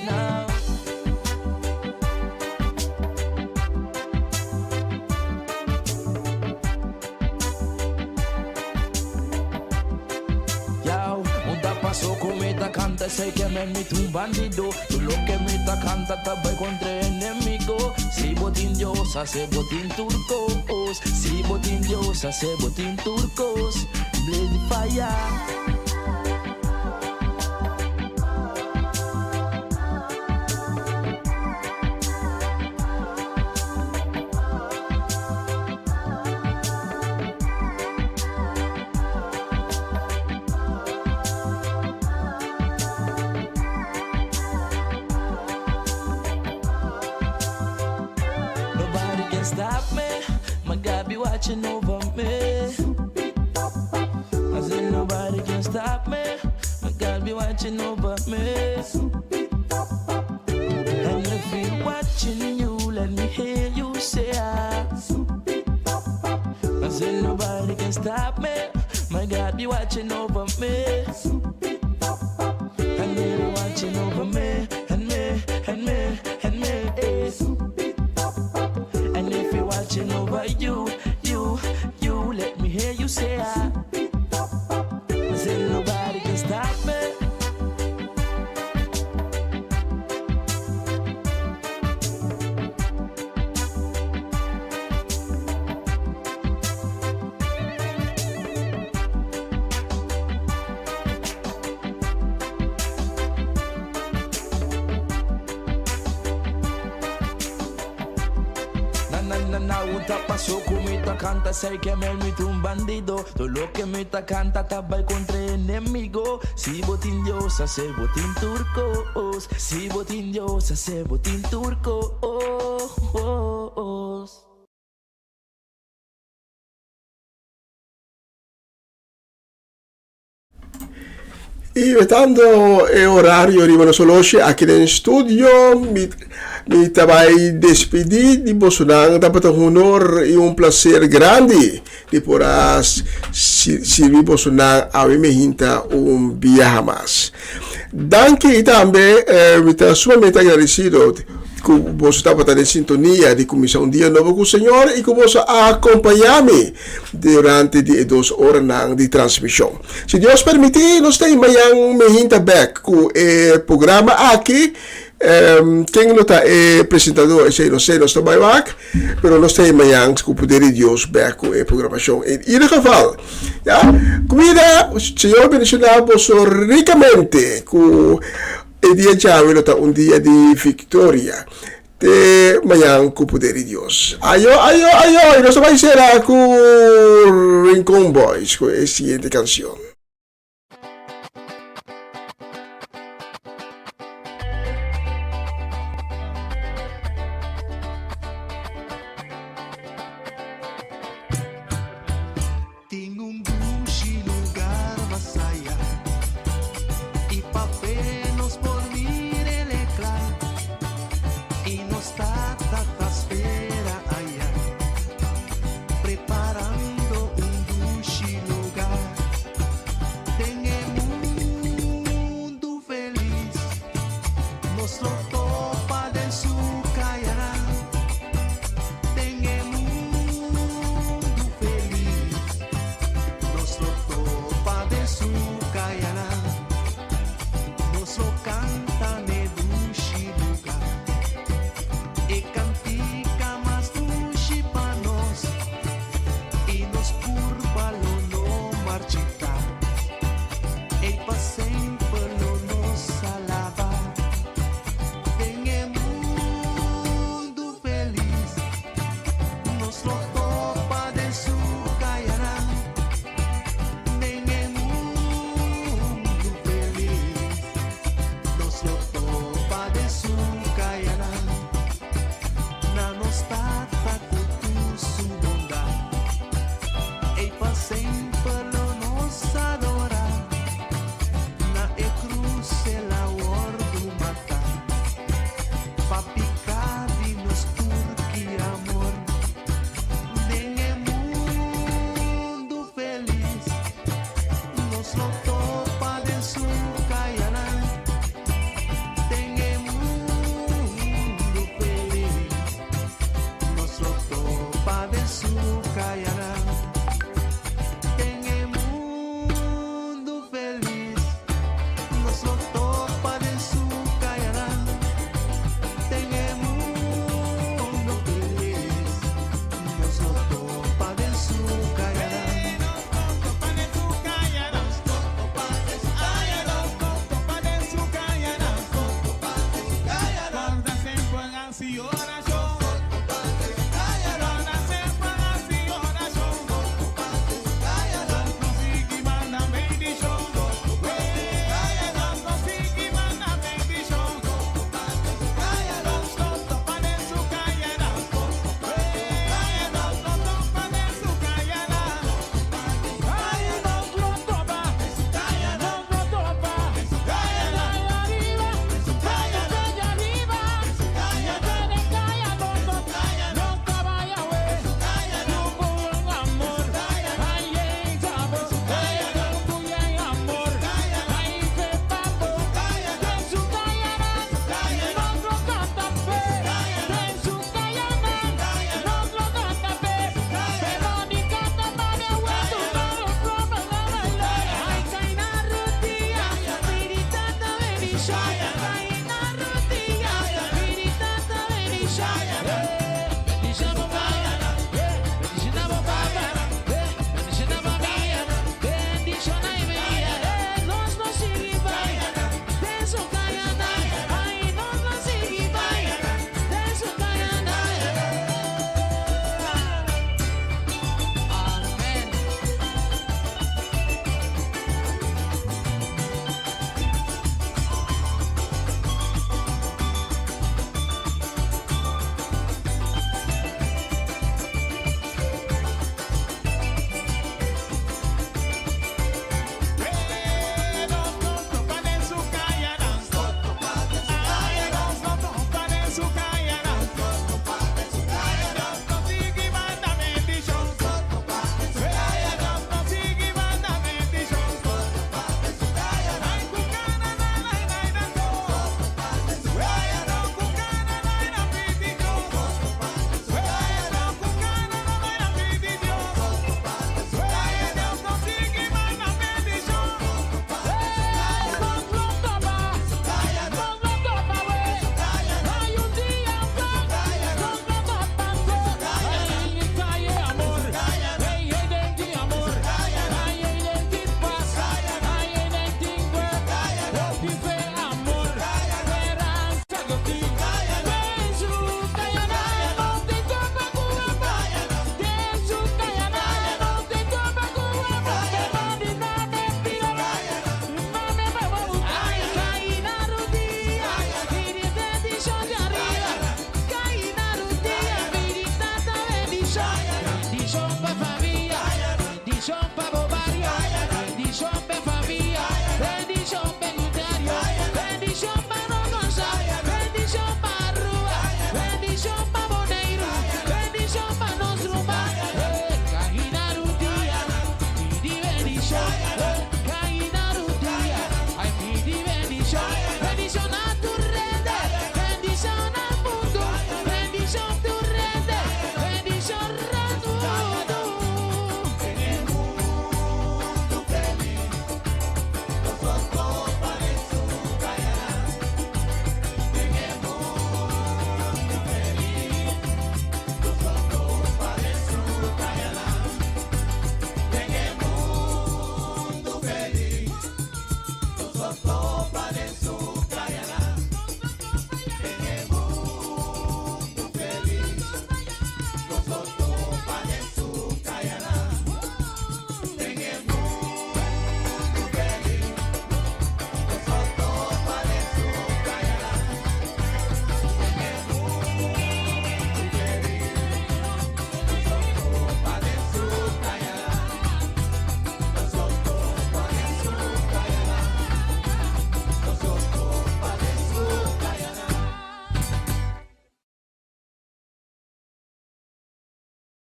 [SPEAKER 11] Now. Paso cometa canta se que me mete un bandido. Tú lo que me ta canta tabay contra enemigo. Si botin Dios hace botin turcos. Si botin Dios hace botin turcos. Blade fire. Stop me, my God be watching over me. I said nobody can stop me, my God be watching over me. And if he watching you, let me hear you say I said nobody can stop me, my God be watching over me. And they be watching over me, and me, and me, and me. Watching over you, let me hear you say I said nobody can stop me. Pasó comita canta sei que me mete un bandido. Todo lo que me ta canta tabay contra enemigo. Si botin Dios hace botin turcos. Si botin Dios hace botin turcos.
[SPEAKER 5] Y vetando el horario rimano solosce aqui no studio, mi tabai despedi di Bolsonaro, dapat un honor e un placer grande de poder servir Bolsonaro a me hinta un viaje más. Danke e também mi sta sumamente agradecido que você estava em sintonia de Comissão Dia Novo com o Senhor e que você acompanha-me durante 2 horas de transmissão. Se Deus permitir, nós temos amanhã me hinta back com o programa aqui. Quem não está apresentador, eu não sei, nós estamos back, mas nós temos amanhã com o poder de Deus back com a programação. Em ieder geval, ja, comida, o Senhor abençoe você ricamente com el día llave está un día de victoria de mañana con poder de Dios. Ayo, y nos va a hacer con Rincón Boys con la siguiente canción.
[SPEAKER 4] Tengo un bushi lugar más allá y papelos por mir el eclán y nos está espera allá preparando un bushi lugar. Tenemos un mundo feliz, nos lo topa de su callará. Tenemos un mundo feliz, nos lo topa de su callará. Nos lo cantan e dushi lugar e cantica más dushi pa nos e nos curva lo no marchita e pa sempre lo nos alaba. Tenemos un mundo feliz, nos lo topa de su callará. kaya na